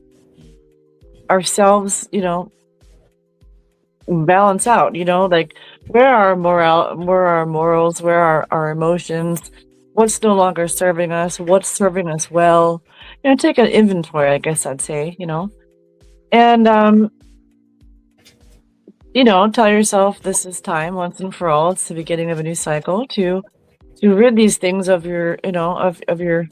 ourselves, you know, balance out, you know, like where are our morals, where are our emotions, what's no longer serving us, what's serving us well, you know, take an inventory, I guess I'd say, you know, and you know, tell yourself this is time once and for all. It's the beginning of a new cycle to rid these things of your, you know, of your,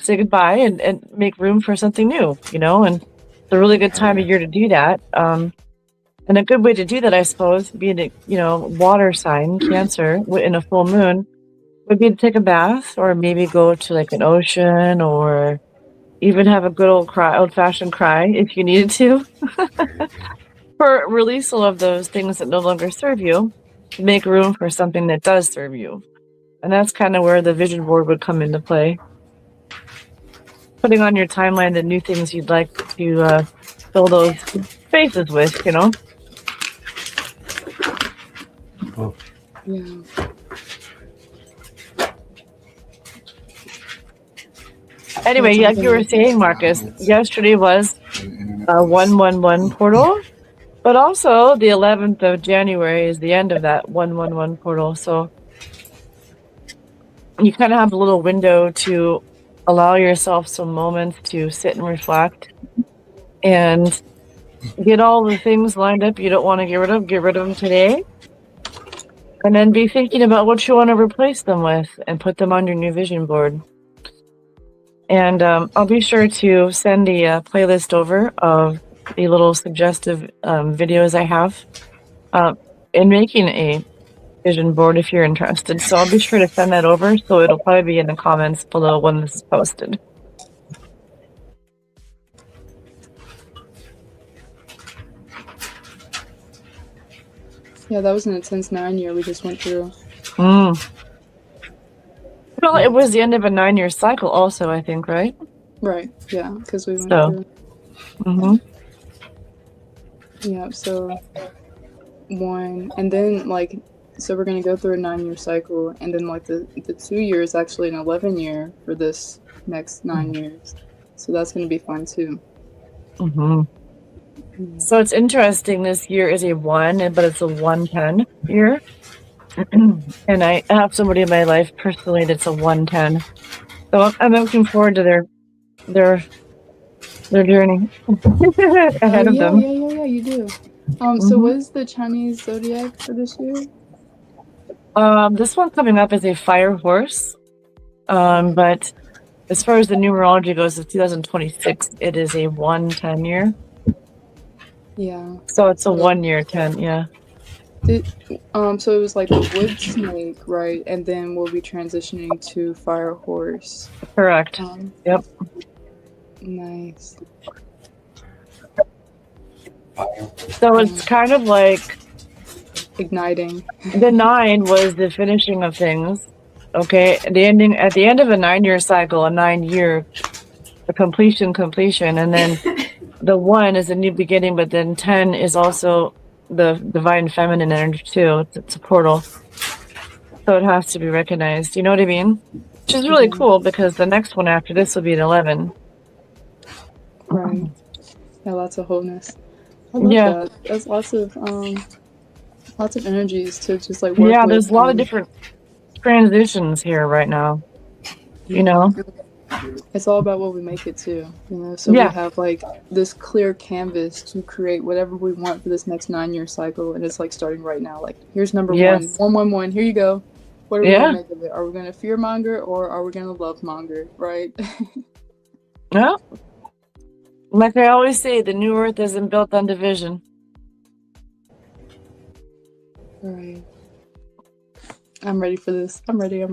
say goodbye and make room for something new, you know, and it's a really good time of year to do that. And a good way to do that, I suppose, being a, you know, water sign, Cancer, in a full moon, would be to take a bath, or maybe go to like an ocean, or even have a good old-fashioned cry if you needed to. For releasal of those things that no longer serve you, to make room for something that does serve you. And that's kind of where the vision board would come into play. Putting on your timeline the new things you'd like to fill those spaces with, you know? Yeah. Anyway, like you were saying, Marcus, yesterday was a 111 portal. But also, the 11th of January is the end of that 111 portal. So you kind of have a little window to allow yourself some moments to sit and reflect and get all the things lined up you don't want to get rid of them today. And then be thinking about what you want to replace them with and put them on your new vision board. And I'll be sure to send the playlist over of the little suggestive videos I have in making a vision board if you're interested. So I'll be sure to send that over, so it'll probably be in the comments below when this is posted. Yeah, that was an intense 9 year we just went through. Well, it was the end of a 9-year cycle also, I think, right? Right, yeah, because we went through. Yeah, so 1, and then like, so we're gonna go through a 9-year cycle, and then like the 2 years actually an 11 year for this next 9 years. So that's gonna be fun too. So it's interesting. This year is a 1, but it's a 110 year, and I have somebody in my life personally that's a 110. So I'm looking forward to their journey ahead of them. Yeah, you do. So what is the Chinese zodiac for this year? This one coming up is a fire horse, but as far as the numerology goes, of 2026, it is a 110 year. Yeah. So it's a 1 year 10, yeah. So it was like the wood snake, right? And then we'll be transitioning to fire horse. Correct. Yep. Nice. So it's kind of like igniting. The 9 was the finishing of things. Okay, at the end of a 9-year cycle, a 9-year completion, and then the 1 is a new beginning, but then 10 is also the divine feminine energy too. It's a portal, so it has to be recognized. You know what I mean? Which is really cool, because the next one after this will be an 11. Right. Yeah, lots of wholeness. I love that. There's lots of energies to just like work with. There's a lot of different transitions here right now. you know? It's all about what we make it to, you know. So we Yeah. have like this clear canvas to create whatever we want for this next 9-year cycle, and it's like starting right now. Like, here's number Yes. 1. Here you go. What are we Yeah. gonna make of it? Are we gonna fear monger or are we gonna love monger? Right? Yeah. Like I always say, the new earth isn't built on division. Right. I'm ready for this. I'm ready.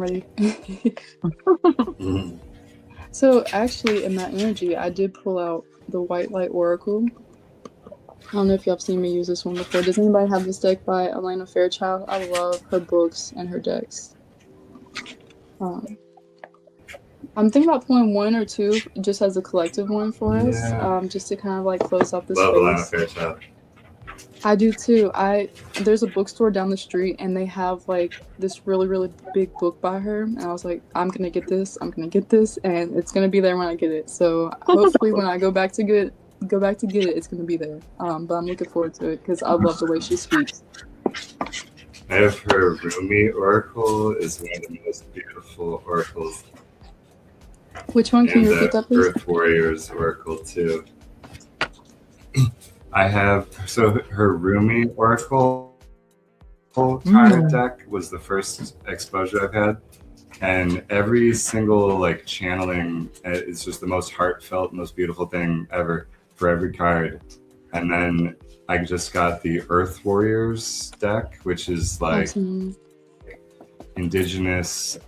So actually, in that energy, I did pull out the White Light Oracle. I don't know if y'all have seen me use this one before. Does anybody have this deck by Elena Fairchild? I love her books and her decks. I'm thinking about pulling 1 or 2 just as a collective one for us, just to kind of like close out the Love Elena space. Fairchild. I do too. There's a bookstore down the street and they have like this really, really big book by her, and I was like, I'm gonna get this, and it's gonna be there when I get it. So hopefully when I go back to get it, it's gonna be there. But I'm looking forward to it because I love the way she speaks. I have her Rumi Oracle is one of the most beautiful oracles. Which one? Can you repeat that, please? Earth Warriors Oracle too. I have her Rumi Oracle card deck was the first exposure I've had, and every single like channeling is just the most heartfelt, most beautiful thing ever for every card. And then I just got the Earth Warriors deck, which is like indigenous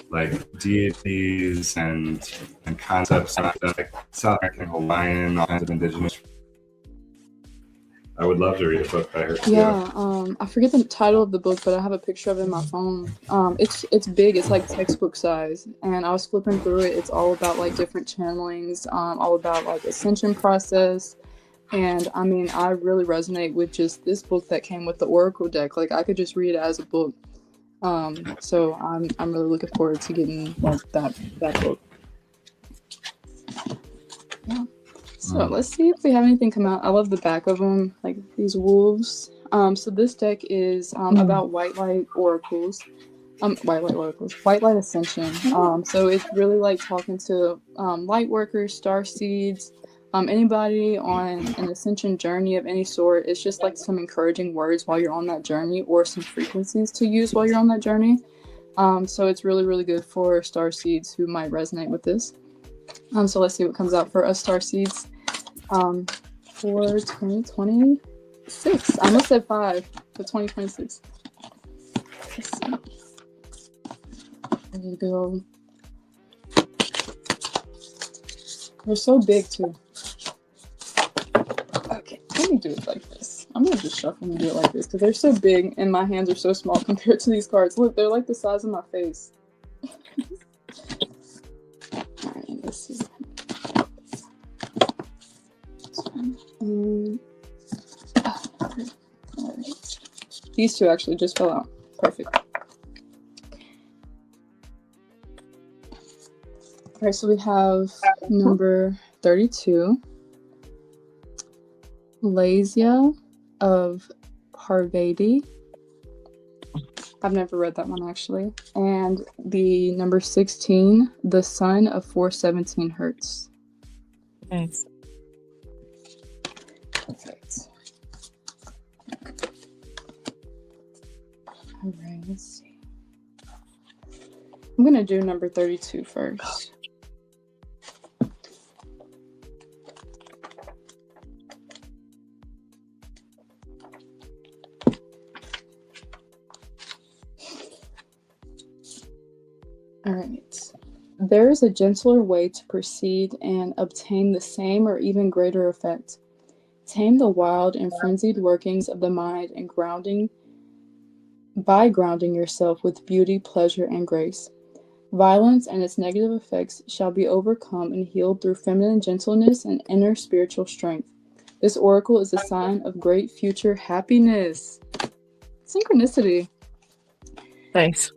like deities and concepts, like South American, Hawaiian, all kinds of indigenous. I would love to read a book by her too. Yeah, I forget the title of the book, but I have a picture of it in my phone. It's big. It's like textbook size, and I was flipping through it. It's all about like different channelings, all about like ascension process, and I mean, I really resonate with just this book that came with the Oracle deck. Like, I could just read it as a book. So I'm really looking forward to getting like that book. Yeah. So let's see if we have anything come out. I love the back of them, like these wolves. So this deck is about white light oracles. White light ascension. So it's really like talking to light workers, star seeds, anybody on an ascension journey of any sort. It's just like some encouraging words while you're on that journey, or some frequencies to use while you're on that journey. So it's really, really good for star seeds who might resonate with this. So let's see what comes out for us star seeds for 2026. I almost said 5 for 2026. Let's see. There you go. They're so big too. Okay, let me do it like this. I'm gonna just shuffle and do it like this because they're so big and my hands are so small compared to these cards. Look, they're like the size of my face. Alright, let's see. Alright. These two actually just fell out. Perfect. Alright, so we have number 32. Lasia of Parvati. I've never read that one actually. And the number 16, the Sun of 417 Hertz. Nice. Perfect. All right, let's see. I'm going to do number 32 first. All right. There is a gentler way to proceed and obtain the same or even greater effect. Tame the wild and frenzied workings of the mind and grounding yourself with beauty, pleasure, and grace. Violence and its negative effects shall be overcome and healed through feminine gentleness and inner spiritual strength. This oracle is a sign of great future happiness. Synchronicity. Thanks.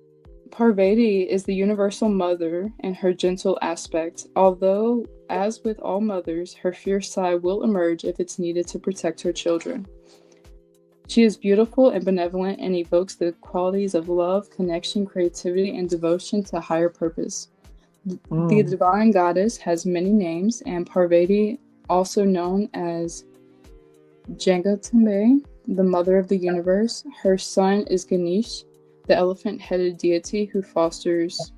Parvati is the universal mother and her gentle aspect, although, as with all mothers, her fierce side will emerge if it's needed to protect her children. She is beautiful and benevolent and evokes the qualities of love, connection, creativity, and devotion to higher purpose. The divine goddess has many names, and Parvati, also known as Jangatambe, the mother of the universe. Her son is Ganesh, the elephant-headed deity who fosters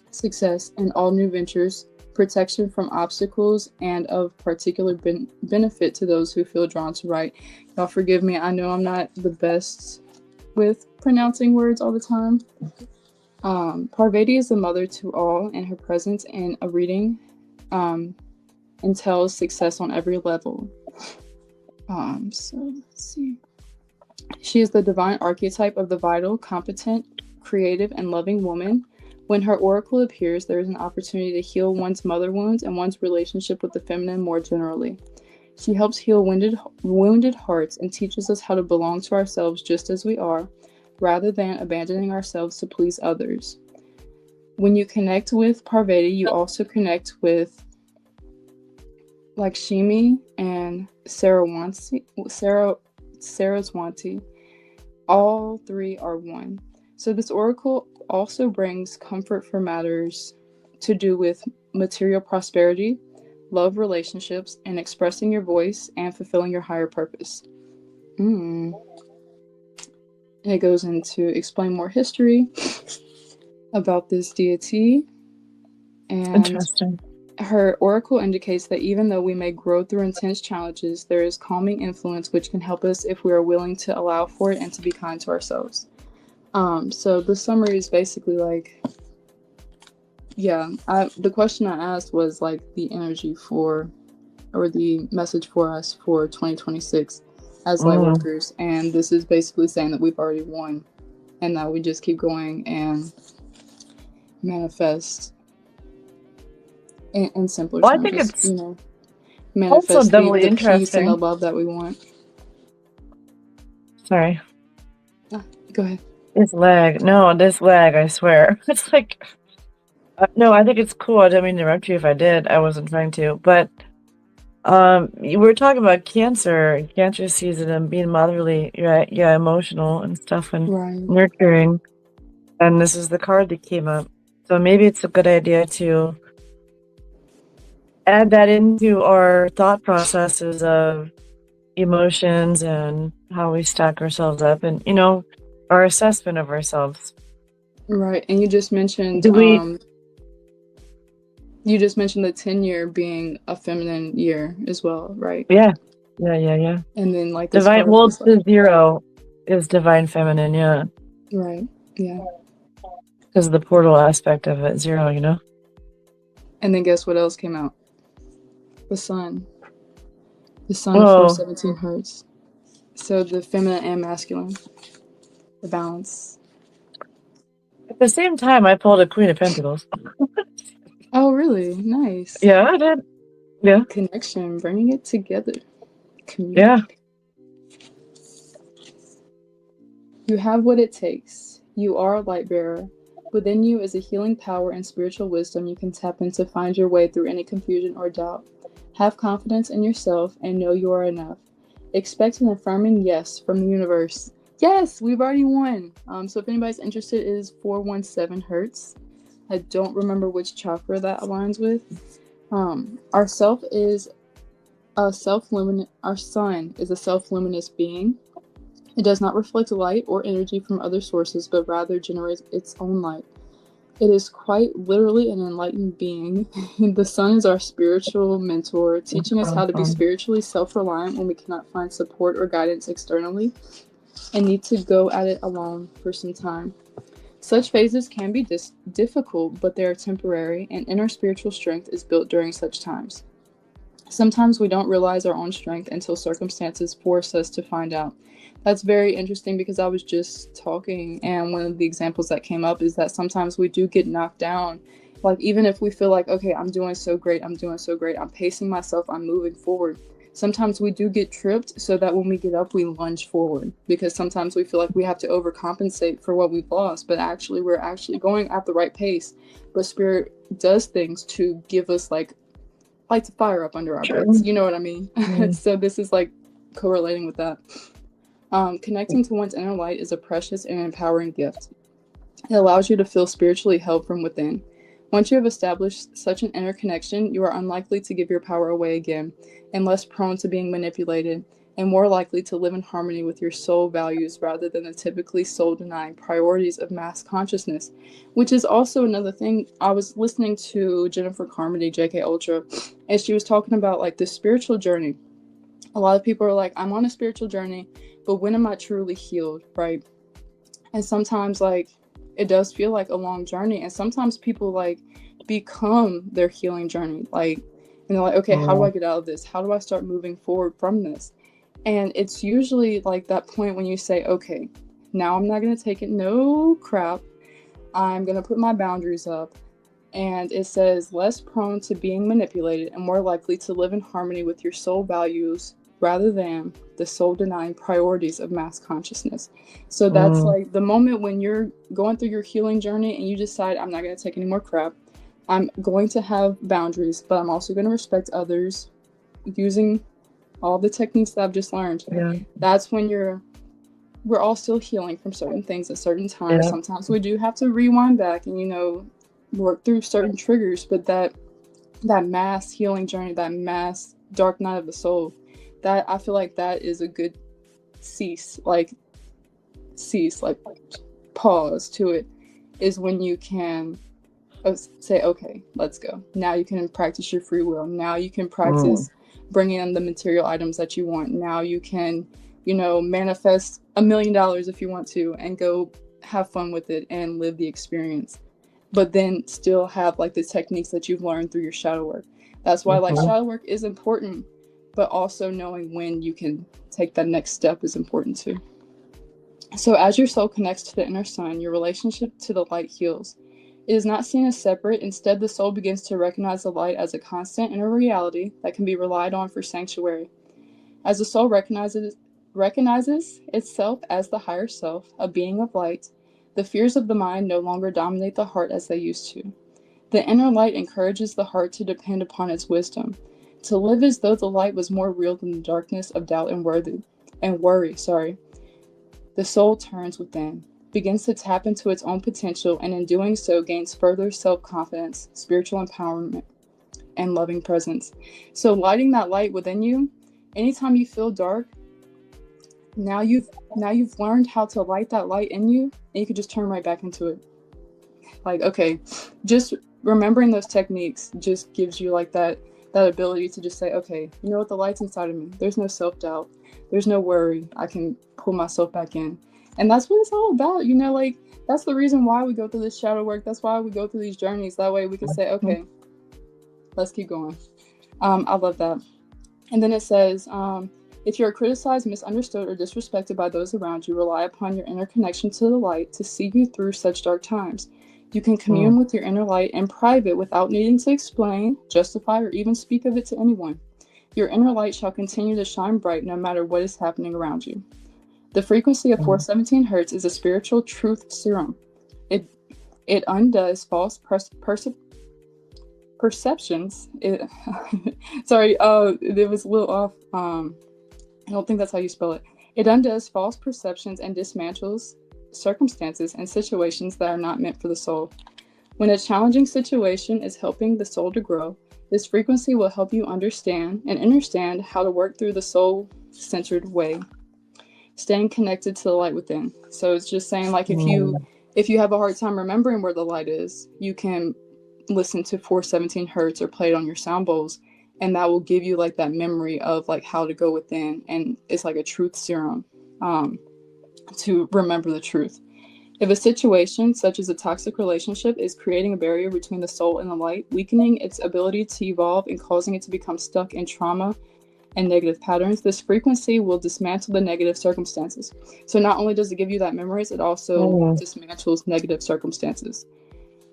success in all new ventures, protection from obstacles, and of particular benefit to those who feel drawn to write. Y'all forgive me, I know I'm not the best with pronouncing words all the time. Parvati is the mother to all, and her presence in a reading entails success on every level. So let's see. She is the divine archetype of the vital, competent, creative, and loving woman. When her oracle appears, there is an opportunity to heal one's mother wounds and one's relationship with the feminine more generally. She helps heal wounded hearts and teaches us how to belong to ourselves just as we are, rather than abandoning ourselves to please others. When you connect with Parvati, you also connect with Lakshmi and Saraswati. All three are one. So this oracle also brings comfort for matters to do with material prosperity, love, relationships, and expressing your voice and fulfilling your higher purpose. And it goes into explain more history about this deity. And Interesting. her oracle indicates that even though we may grow through intense challenges, there is calming influence which can help us if we are willing to allow for it and to be kind to ourselves. So the summary is basically like, the question I asked was like the energy for, or the message for us for 2026 as light workers, and this is basically saying that we've already won, and that we just keep going and manifest in simpler terms. I think it's manifest also doubly the peace and the interesting. love that we want. Sorry. Go ahead. This lag, I swear. It's like, no, I think it's cool. I didn't mean to interrupt you if I did. I wasn't trying to. But you were talking about cancer season and being motherly, emotional and stuff, and nurturing. And this is the card that came up. So maybe it's a good idea to add that into our thought processes of emotions and how we stack ourselves up, and our assessment of ourselves. Right, and you just mentioned the 10-year being a feminine year as well, right? Yeah. And then like divine. Well, the 0 is divine feminine, yeah. Right. Yeah. Because of the portal aspect of it, 0, And then guess what else came out? The sun. The sun for 17 hertz. So the feminine and masculine. The balance. At the same time, I pulled a Queen of Pentacles. Oh, really? Nice. Yeah, I did. Yeah. Connection, bringing it together. Community. Yeah. You have what it takes. You are a light bearer. Within you is a healing power and spiritual wisdom you can tap in to find your way through any confusion or doubt. Have confidence in yourself and know you are enough. Expect an affirming yes from the universe. Yes, we've already won. So if anybody's interested, it is 417 hertz. I don't remember which chakra that aligns with. Our sun is a self-luminous being. It does not reflect light or energy from other sources, but rather generates its own light. It is quite literally an enlightened being. The sun is our spiritual mentor, teaching us how to be spiritually self-reliant when we cannot find support or guidance externally and need to go at it alone for some time. Such phases can be difficult, but they are temporary, and inner spiritual strength is built during such times. Sometimes we don't realize our own strength until circumstances force us to find out. That's very interesting because I was just talking, and one of the examples that came up is that sometimes we do get knocked down. Like, even if we feel like, okay, I'm doing so great, I'm pacing myself, I'm moving forward. Sometimes we do get tripped so that when we get up, we lunge forward, because sometimes we feel like we have to overcompensate for what we've lost, but actually we're actually going at the right pace. But Spirit does things to give us like to fire up under our butts. You know what I mean? So this is like correlating with that. Connecting to one's inner light is a precious and empowering gift. It allows you to feel spiritually held from within. Once you have established such an inner connection, you are unlikely to give your power away again, and less prone to being manipulated, and more likely to live in harmony with your soul values rather than the typically soul-denying priorities of mass consciousness, which is also another thing. I was listening to Jennifer Carmody, JK Ultra, and she was talking about like the spiritual journey. A lot of people are like, I'm on a spiritual journey, but when am I truly healed, right? And sometimes like it does feel like a long journey, and sometimes people like become their healing journey, like, and they're like, okay, how do I get out of this? How do I start moving forward from this? And it's usually like that point when you say, okay, now I'm not going to take it no crap. I'm going to put my boundaries up. And it says less prone to being manipulated and more likely to live in harmony with your soul values rather than the soul-denying priorities of mass consciousness. So that's like the moment when you're going through your healing journey and you decide, I'm not going to take any more crap. I'm going to have boundaries, but I'm also going to respect others using all the techniques that I've just learned. Yeah. That's when we're all still healing from certain things at certain times. Yeah. Sometimes we do have to rewind back and, you know, work through certain triggers, but that mass healing journey, that mass dark night of the soul, that I feel like that is a good pause to it, is when you can say, okay, let's go. Now you can practice your free will. Now you can practice bringing in the material items that you want. Now you can, you know, manifest $1 million if you want to and go have fun with it and live the experience, but then still have like the techniques that you've learned through your shadow work. That's why like shadow work is important, but also knowing when you can take that next step is important too. So as your soul connects to the inner sun, your relationship to the light heals. It is not seen as separate. Instead, the soul begins to recognize the light as a constant inner reality that can be relied on for sanctuary. As the soul recognizes itself as the higher self, a being of light, the fears of the mind no longer dominate the heart as they used to. The inner light encourages the heart to depend upon its wisdom, to live as though the light was more real than the darkness of doubt and worry. The soul turns within, begins to tap into its own potential, and in doing so gains further self-confidence, spiritual empowerment, and loving presence. So lighting that light within you, anytime you feel dark, now you've learned how to light that light in you, and you can just turn right back into it. Like, okay, just remembering those techniques just gives you like that ability to just say, okay, you know what, the light's inside of me. There's no self-doubt. There's no worry. I can pull myself back in. And that's what it's all about, you know, like that's the reason why we go through this shadow work. That's why we go through these journeys. That way we can say, okay, let's keep going. I love that. And then it says, if you are criticized, misunderstood, or disrespected by those around you, rely upon your inner connection to the light to see you through such dark times. You can commune with your inner light in private without needing to explain, justify, or even speak of it to anyone. Your inner light shall continue to shine bright no matter what is happening around you. The frequency of 417 hertz is a spiritual truth serum. It undoes false perceptions. Sorry, it was a little off. I don't think that's how you spell it. It undoes false perceptions and dismantles circumstances and situations that are not meant for the soul. When a challenging situation is helping the soul to grow, this frequency will help you understand how to work through the soul-centered way, staying connected to the light within. So it's just saying, like, if you have a hard time remembering where the light is, you can listen to 417 hertz or play it on your sound bowls, and that will give you like that memory of like how to go within, and it's like a truth serum to remember the truth. If a situation such as a toxic relationship is creating a barrier between the soul and the light, weakening its ability to evolve and causing it to become stuck in trauma and negative patterns, this frequency will dismantle the negative circumstances. So not only does it give you that memories, it also dismantles negative circumstances.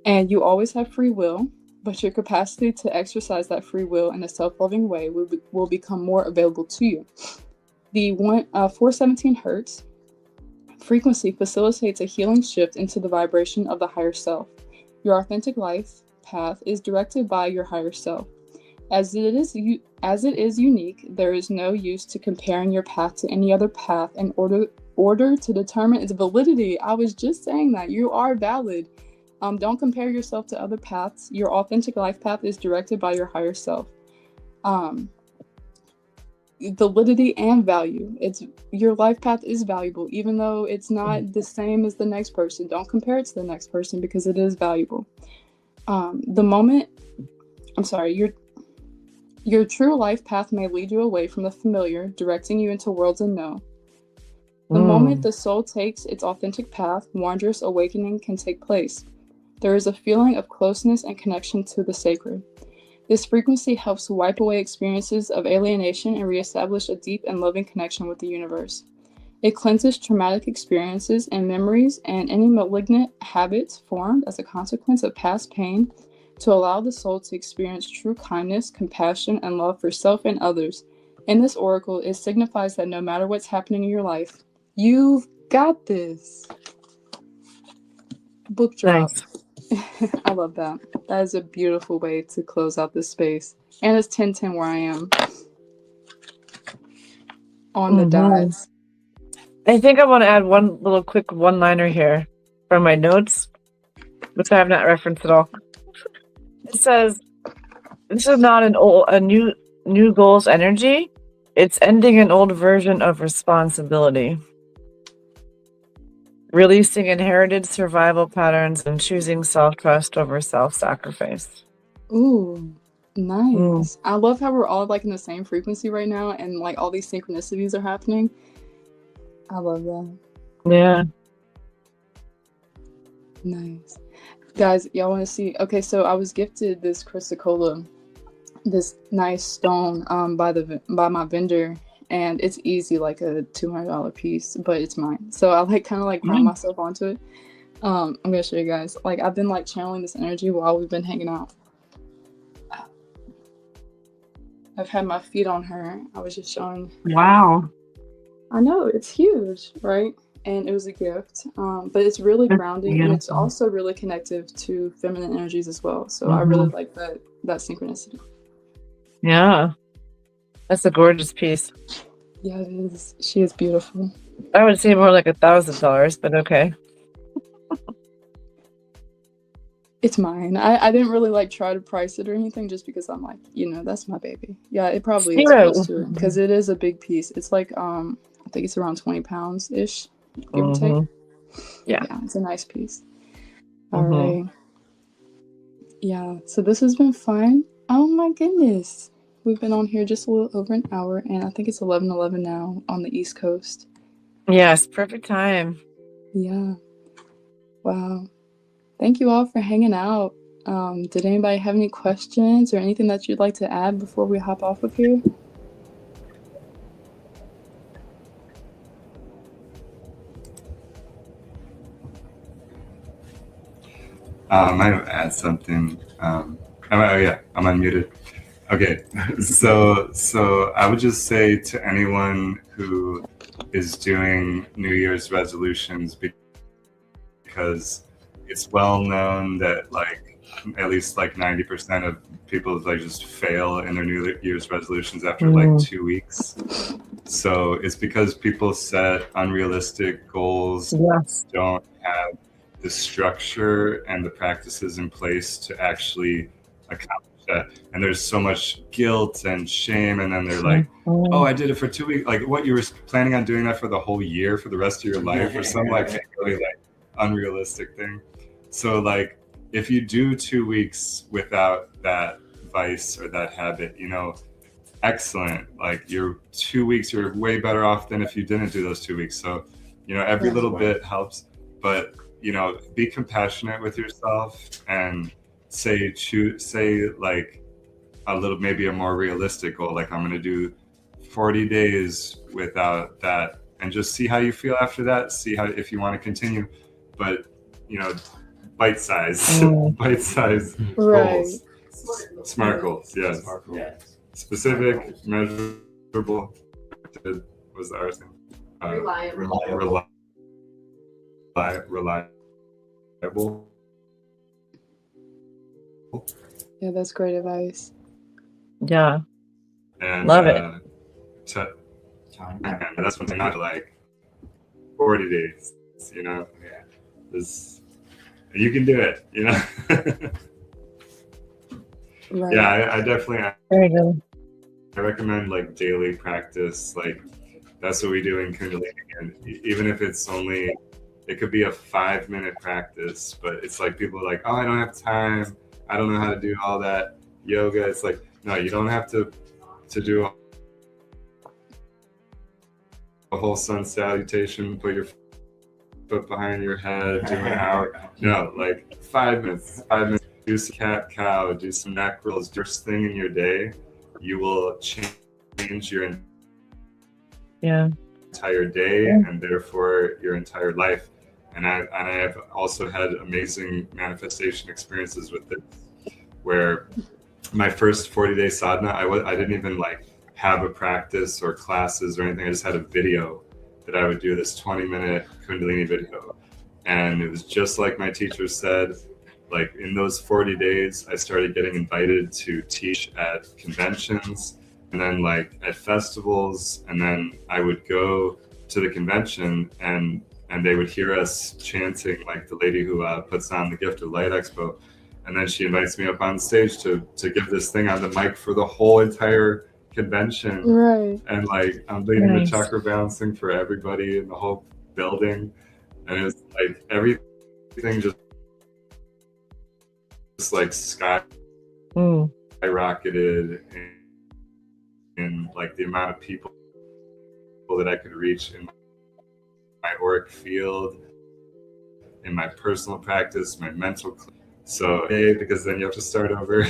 And you always have free will, but your capacity to exercise that free will in a self-loving way will become more available to you. The 417 hertz frequency facilitates a healing shift into the vibration of the higher self. Your authentic life path is directed by your higher self. As it is unique, there is no use to comparing your path to any other path in order to determine its validity. I was just saying that you are valid. Don't compare yourself to other paths. Your authentic life path is directed by your higher self. Validity and value. Your life path is valuable, even though it's not the same as the next person. Don't compare it to the next person because it is valuable. Your true life path may lead you away from the familiar, directing you into worlds unknown. The moment the soul takes its authentic path, wondrous awakening can take place. There is a feeling of closeness and connection to the sacred. This frequency helps wipe away experiences of alienation and reestablish a deep and loving connection with the universe. It cleanses traumatic experiences and memories and any malignant habits formed as a consequence of past pain to allow the soul to experience true kindness, compassion, and love for self and others. In this oracle, it signifies that no matter what's happening in your life, you've got this. Book drop. Nice. I love that. That is a beautiful way to close out this space. And it's 10:10 where I am. On the dot. I think I want to add one little quick one-liner here from my notes, which I have not referenced at all. It says, this is not a new goals energy. It's ending an old version of responsibility. Releasing inherited survival patterns and choosing self-trust over self-sacrifice. Ooh, nice. I love how we're all like in the same frequency right now and like all these synchronicities are happening. I love that. Yeah. Nice. Guys, y'all want to see? Okay, so I was gifted this Christolight, this nice stone by my vendor, and it's easy, like a $200 piece, but it's mine. So I like kind of like pride myself onto it. I'm gonna show you guys. Like I've been like channeling this energy while we've been hanging out. I've had my feet on her. I was just showing. Wow. I know, it's huge, right? And it was a gift, but it's really grounding, and it's also really connective to feminine energies as well. So I really like that synchronicity. Yeah, that's a gorgeous piece. Yeah, it is. She is beautiful. I would say more like $1,000, but okay. It's mine. I didn't really like try to price it or anything, just because I'm like, that's my baby. Yeah, it probably is close to it because it is a big piece. It's like I think it's around 20 pounds ish. Give or take. Yeah, it's a nice piece. All right. Yeah, so this has been fun. Oh my goodness. We've been on here just a little over an hour, and I think it's 11:11 now on the East Coast. Yes, perfect time. Yeah. Wow. Thank you all for hanging out. Did anybody have any questions or anything that you'd like to add before we hop off of here? I might add something. I'm unmuted. Okay, so I would just say to anyone who is doing New Year's resolutions, because it's well known that like at least like 90% of people like just fail in their New Year's resolutions after like 2 weeks. So it's because people set unrealistic goals, don't have the structure and the practices in place to actually accomplish that. And there's so much guilt and shame, and then they're like, oh, I did it for 2 weeks. Like, what, you were planning on doing that for the whole year, for the rest of your life, or some like really like unrealistic thing. So like, if you do 2 weeks without that vice or that habit, excellent. Like, you're 2 weeks, you're way better off than if you didn't do those 2 weeks. So, every little bit helps, but be compassionate with yourself and say like a little, maybe a more realistic goal. Like, I'm going to do 40 days without that, and just see how you feel after that. See how, if you want to continue, but bite-size goals. Smart goals. Yes. Specific, measurable. Was the other thing? Reliable. Yeah, that's great advice. Yeah. And Love it. That's one thing I like. 40 days, you know. You can do it, you know. Right. Yeah, I definitely. Very good. I recommend like daily practice. Like that's what we do in Kundalini, and even if it's only, it could be a 5-minute practice, but it's like people are like, oh, I don't have time. I don't know how to do all that yoga. It's like, no, you don't have to do a whole sun salutation, put your foot behind your head, do an hour. No, like 5 minutes. 5 minutes. Do some cat-cow, do some neck rolls. First thing in your day, you will change your entire day and therefore your entire life. And I have also had amazing manifestation experiences with it, where my first 40-day sadhana, I didn't even like have a practice or classes or anything. I just had a video that I would do, this 20-minute Kundalini video. And it was just like my teacher said. Like in those 40 days, I started getting invited to teach at conventions and then like at festivals. And then I would go to the convention and they would hear us chanting, like the lady who puts on the Gift of Light Expo. And then she invites me up on stage to give this thing on the mic for the whole entire convention. Right. And like I'm leading the chakra balancing for everybody in the whole building. And it was like everything just like skyrocketed in like the amount of people that I could reach in my auric field, in my personal practice, my mental. So, because then you have to start over.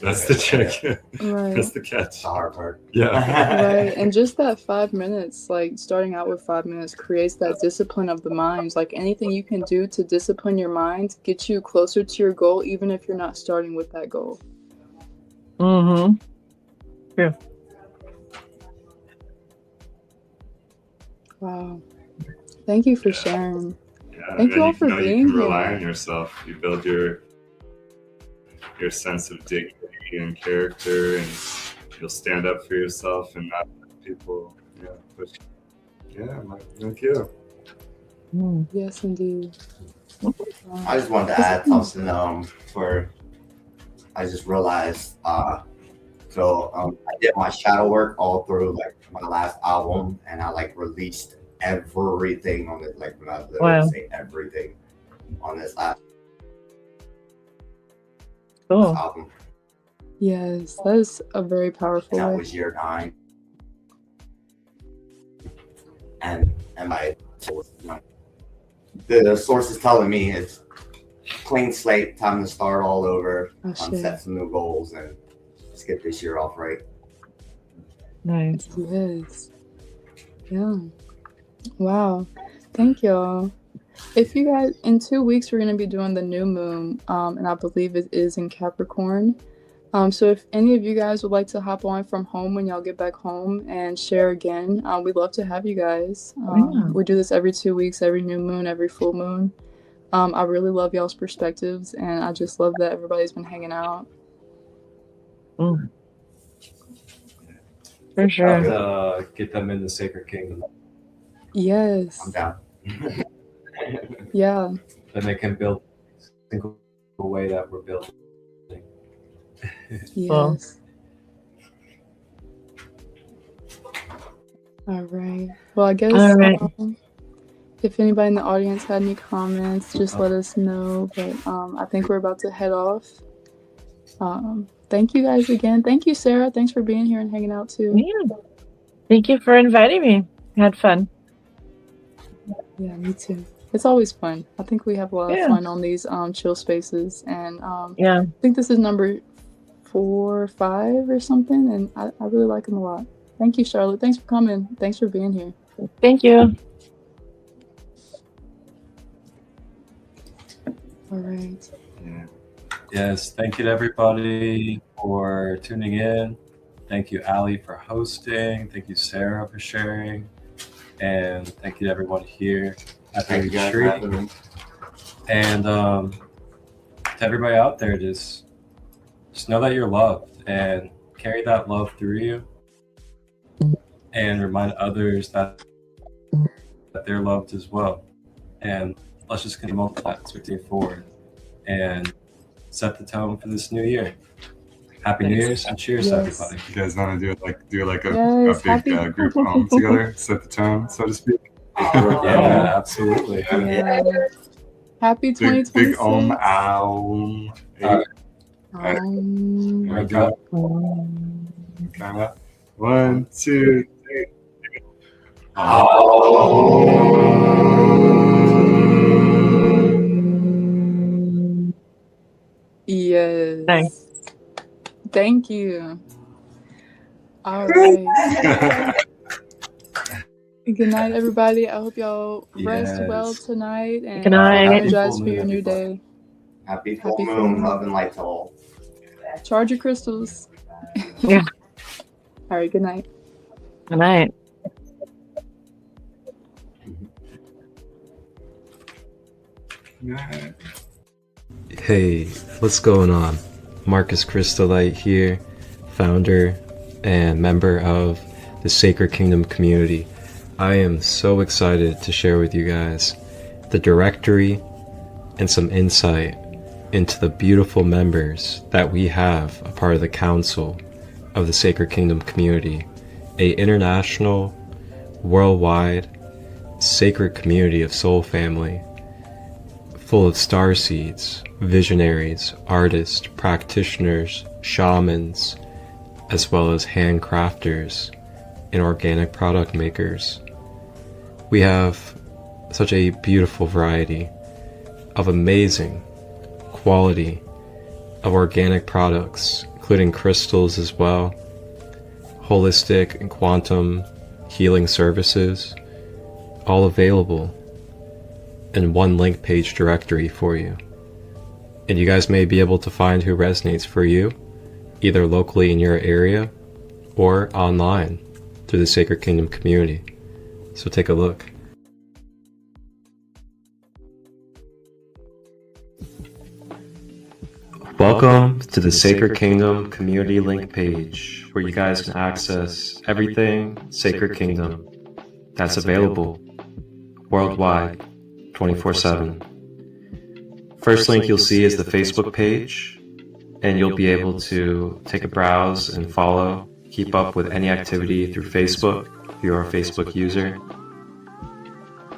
That's the trick. Right. That's the catch. The hard part. Yeah. Right. And just that 5 minutes, like starting out with 5 minutes creates that discipline of the mind. Like anything you can do to discipline your mind, get you closer to your goal, even if you're not starting with that goal. Mm-hmm. True. Wow. Thank you for sharing. Yeah, Thank you all for being you can rely here. on yourself. You build your sense of dignity and character, and you'll stand up for yourself and not let people push. Thank you. Yes, indeed. I just wanted to add something where I just realized I did my shadow work all through like my last album, and I like released everything on it, like when I literally say everything on this last album. Yes, that is a very powerful And that way. was year 9. And the source is telling me it's clean slate, time to start all over, set some new goals, and let's get this year off right. Nice. Yes. Yeah. Wow. Thank y'all. If you guys, in 2 weeks, we're going to be doing the new moon, and I believe it is in Capricorn. So if any of you guys would like to hop on from home when y'all get back home and share again, we'd love to have you guys. We do this every 2 weeks, every new moon, every full moon. I really love y'all's perspectives, and I just love that everybody's been hanging out. For sure. Get them in the sacred kingdom. Yes. I'm down. Yeah. Then they can build the way that we're building. Yes. All right. Well, I guess if anybody in the audience had any comments, just let us know. But I think we're about to head off. Thank you guys again. Thank you, Sara. Thanks for being here and hanging out too. Yeah. Thank you for inviting me. I had fun. Yeah, me too. It's always fun. I think we have a lot of fun on these chill spaces. And I think this is number 4 or 5 or something. And I really like them a lot. Thank you, Charlotte. Thanks for coming. Thanks for being here. Thank you. All right. Yeah. Yes, thank you to everybody for tuning in. Thank you, Ally, for hosting. Thank you, Sara, for sharing. And thank you to everyone here at the retreat. And to everybody out there, just know that you're loved and carry that love through you and remind others that they're loved as well. And let's just continue multiply that 16 forward and set the tone for this new year. Happy New Year's and cheers to everybody. You guys want to do like a big group together, set the tone, so to speak? Yeah, absolutely. Yeah. Happy 2026. Big Here we go. Kinda. 1, 2, 3. Yes. Thanks. Thank you. All right. Good night, everybody. I hope y'all rest well tonight and Good night. energize for your new day. Happy full moon, love and light to all. Charge your crystals. Yeah. All right. Good night. Good night. Hey, what's going on? Marcus Christolight here, founder and member of the Sacred Kingdom community. I am so excited to share with you guys the directory and some insight into the beautiful members that we have a part of the council of the Sacred Kingdom community, a international, worldwide, sacred community of soul family, full of star seeds, visionaries, artists, practitioners, shamans, as well as handcrafters and organic product makers. We have such a beautiful variety of amazing quality of organic products, including crystals as well, holistic and quantum healing services, all available in one link page directory for you. And you guys may be able to find who resonates for you, either locally in your area or online through the Sacred Kingdom community. So take a look. Welcome to the Sacred Kingdom community link page, where you guys can access everything Sacred Kingdom that's available worldwide 24/7. First link you'll see is the Facebook page, and you'll be able to take a browse and follow, keep up with any activity through Facebook if you're a Facebook user.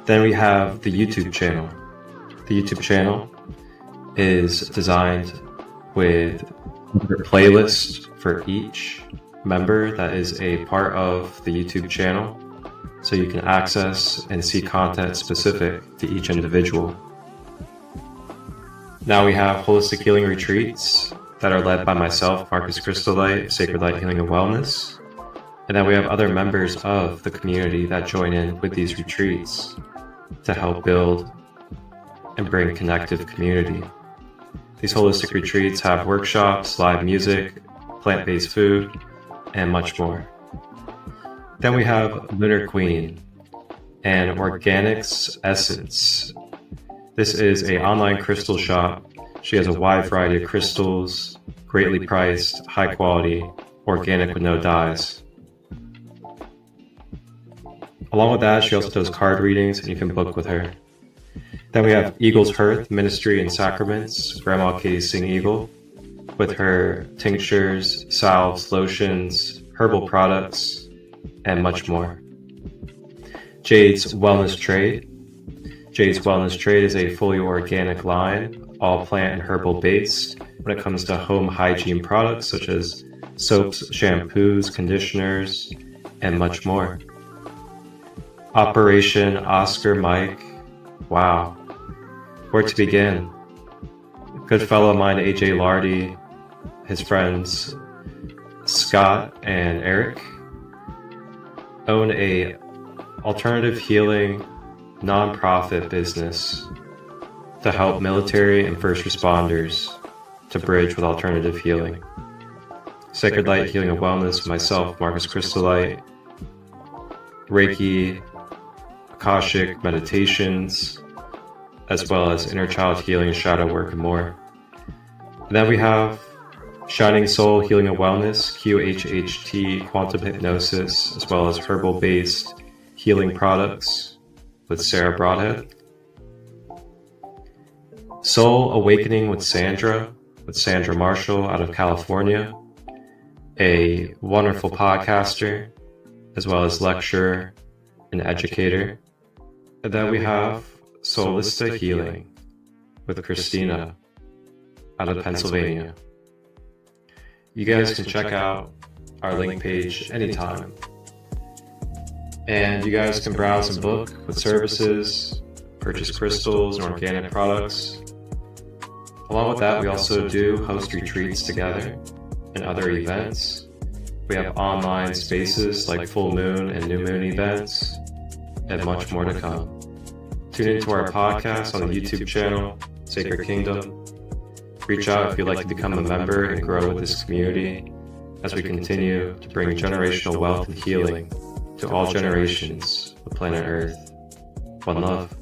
Then we have the YouTube channel. The YouTube channel is designed with a playlist for each member that is a part of the YouTube channel, so you can access and see content specific to each individual. Now we have holistic healing retreats that are led by myself, Marcus Christolight, Sacred Light Healing and Wellness. And then we have other members of the community that join in with these retreats to help build and bring connective community. These holistic retreats have workshops, live music, plant-based food, and much more. Then we have LunarQueen and Organics Essence. This is an online crystal shop. She has a wide variety of crystals, greatly priced, high quality, organic with no dyes. Along with that, she also does card readings, and you can book with her. Then we have Eagle's Hearth Ministry and Sacraments, Grandma Katie's Singh Eagle, with her tinctures, salves, lotions, herbal products, and much more. Jade's Wellness Trade. Jade's Wellness Trade is a fully organic line, all plant and herbal based when it comes to home hygiene products such as soaps, shampoos, conditioners, and much more. Operation Oscar Mike. Wow. Where to begin? Good fellow of mine, AJ Lardy, his friends Scott and Eric own a alternative healing non-profit business to help military and first responders to bridge with alternative healing. Sacred Light Healing and Wellness, myself, Marcus Christolight, Reiki, Akashic meditations, as well as inner child healing, shadow work, and more. And then we have Shining Soul Healing and Wellness, QHHT Quantum Hypnosis, as well as herbal-based healing products with Sara Broadhead. Soul Awakening with Sandra Marshall out of California, a wonderful podcaster, as well as lecturer and educator. And then we have Soulista Healing with Christina out of Pennsylvania. You guys can check out our link page anytime. And you guys can browse and book with services, purchase crystals and organic products. Along with that, we also do host retreats together and other events. We have online spaces like full moon and new moon events, and much more to come. Tune into our podcast on the YouTube channel, Sacred Kingdom. Reach out if you'd like to become a member and grow with this community as we continue to bring generational wealth and healing to all generations of planet Earth. One love.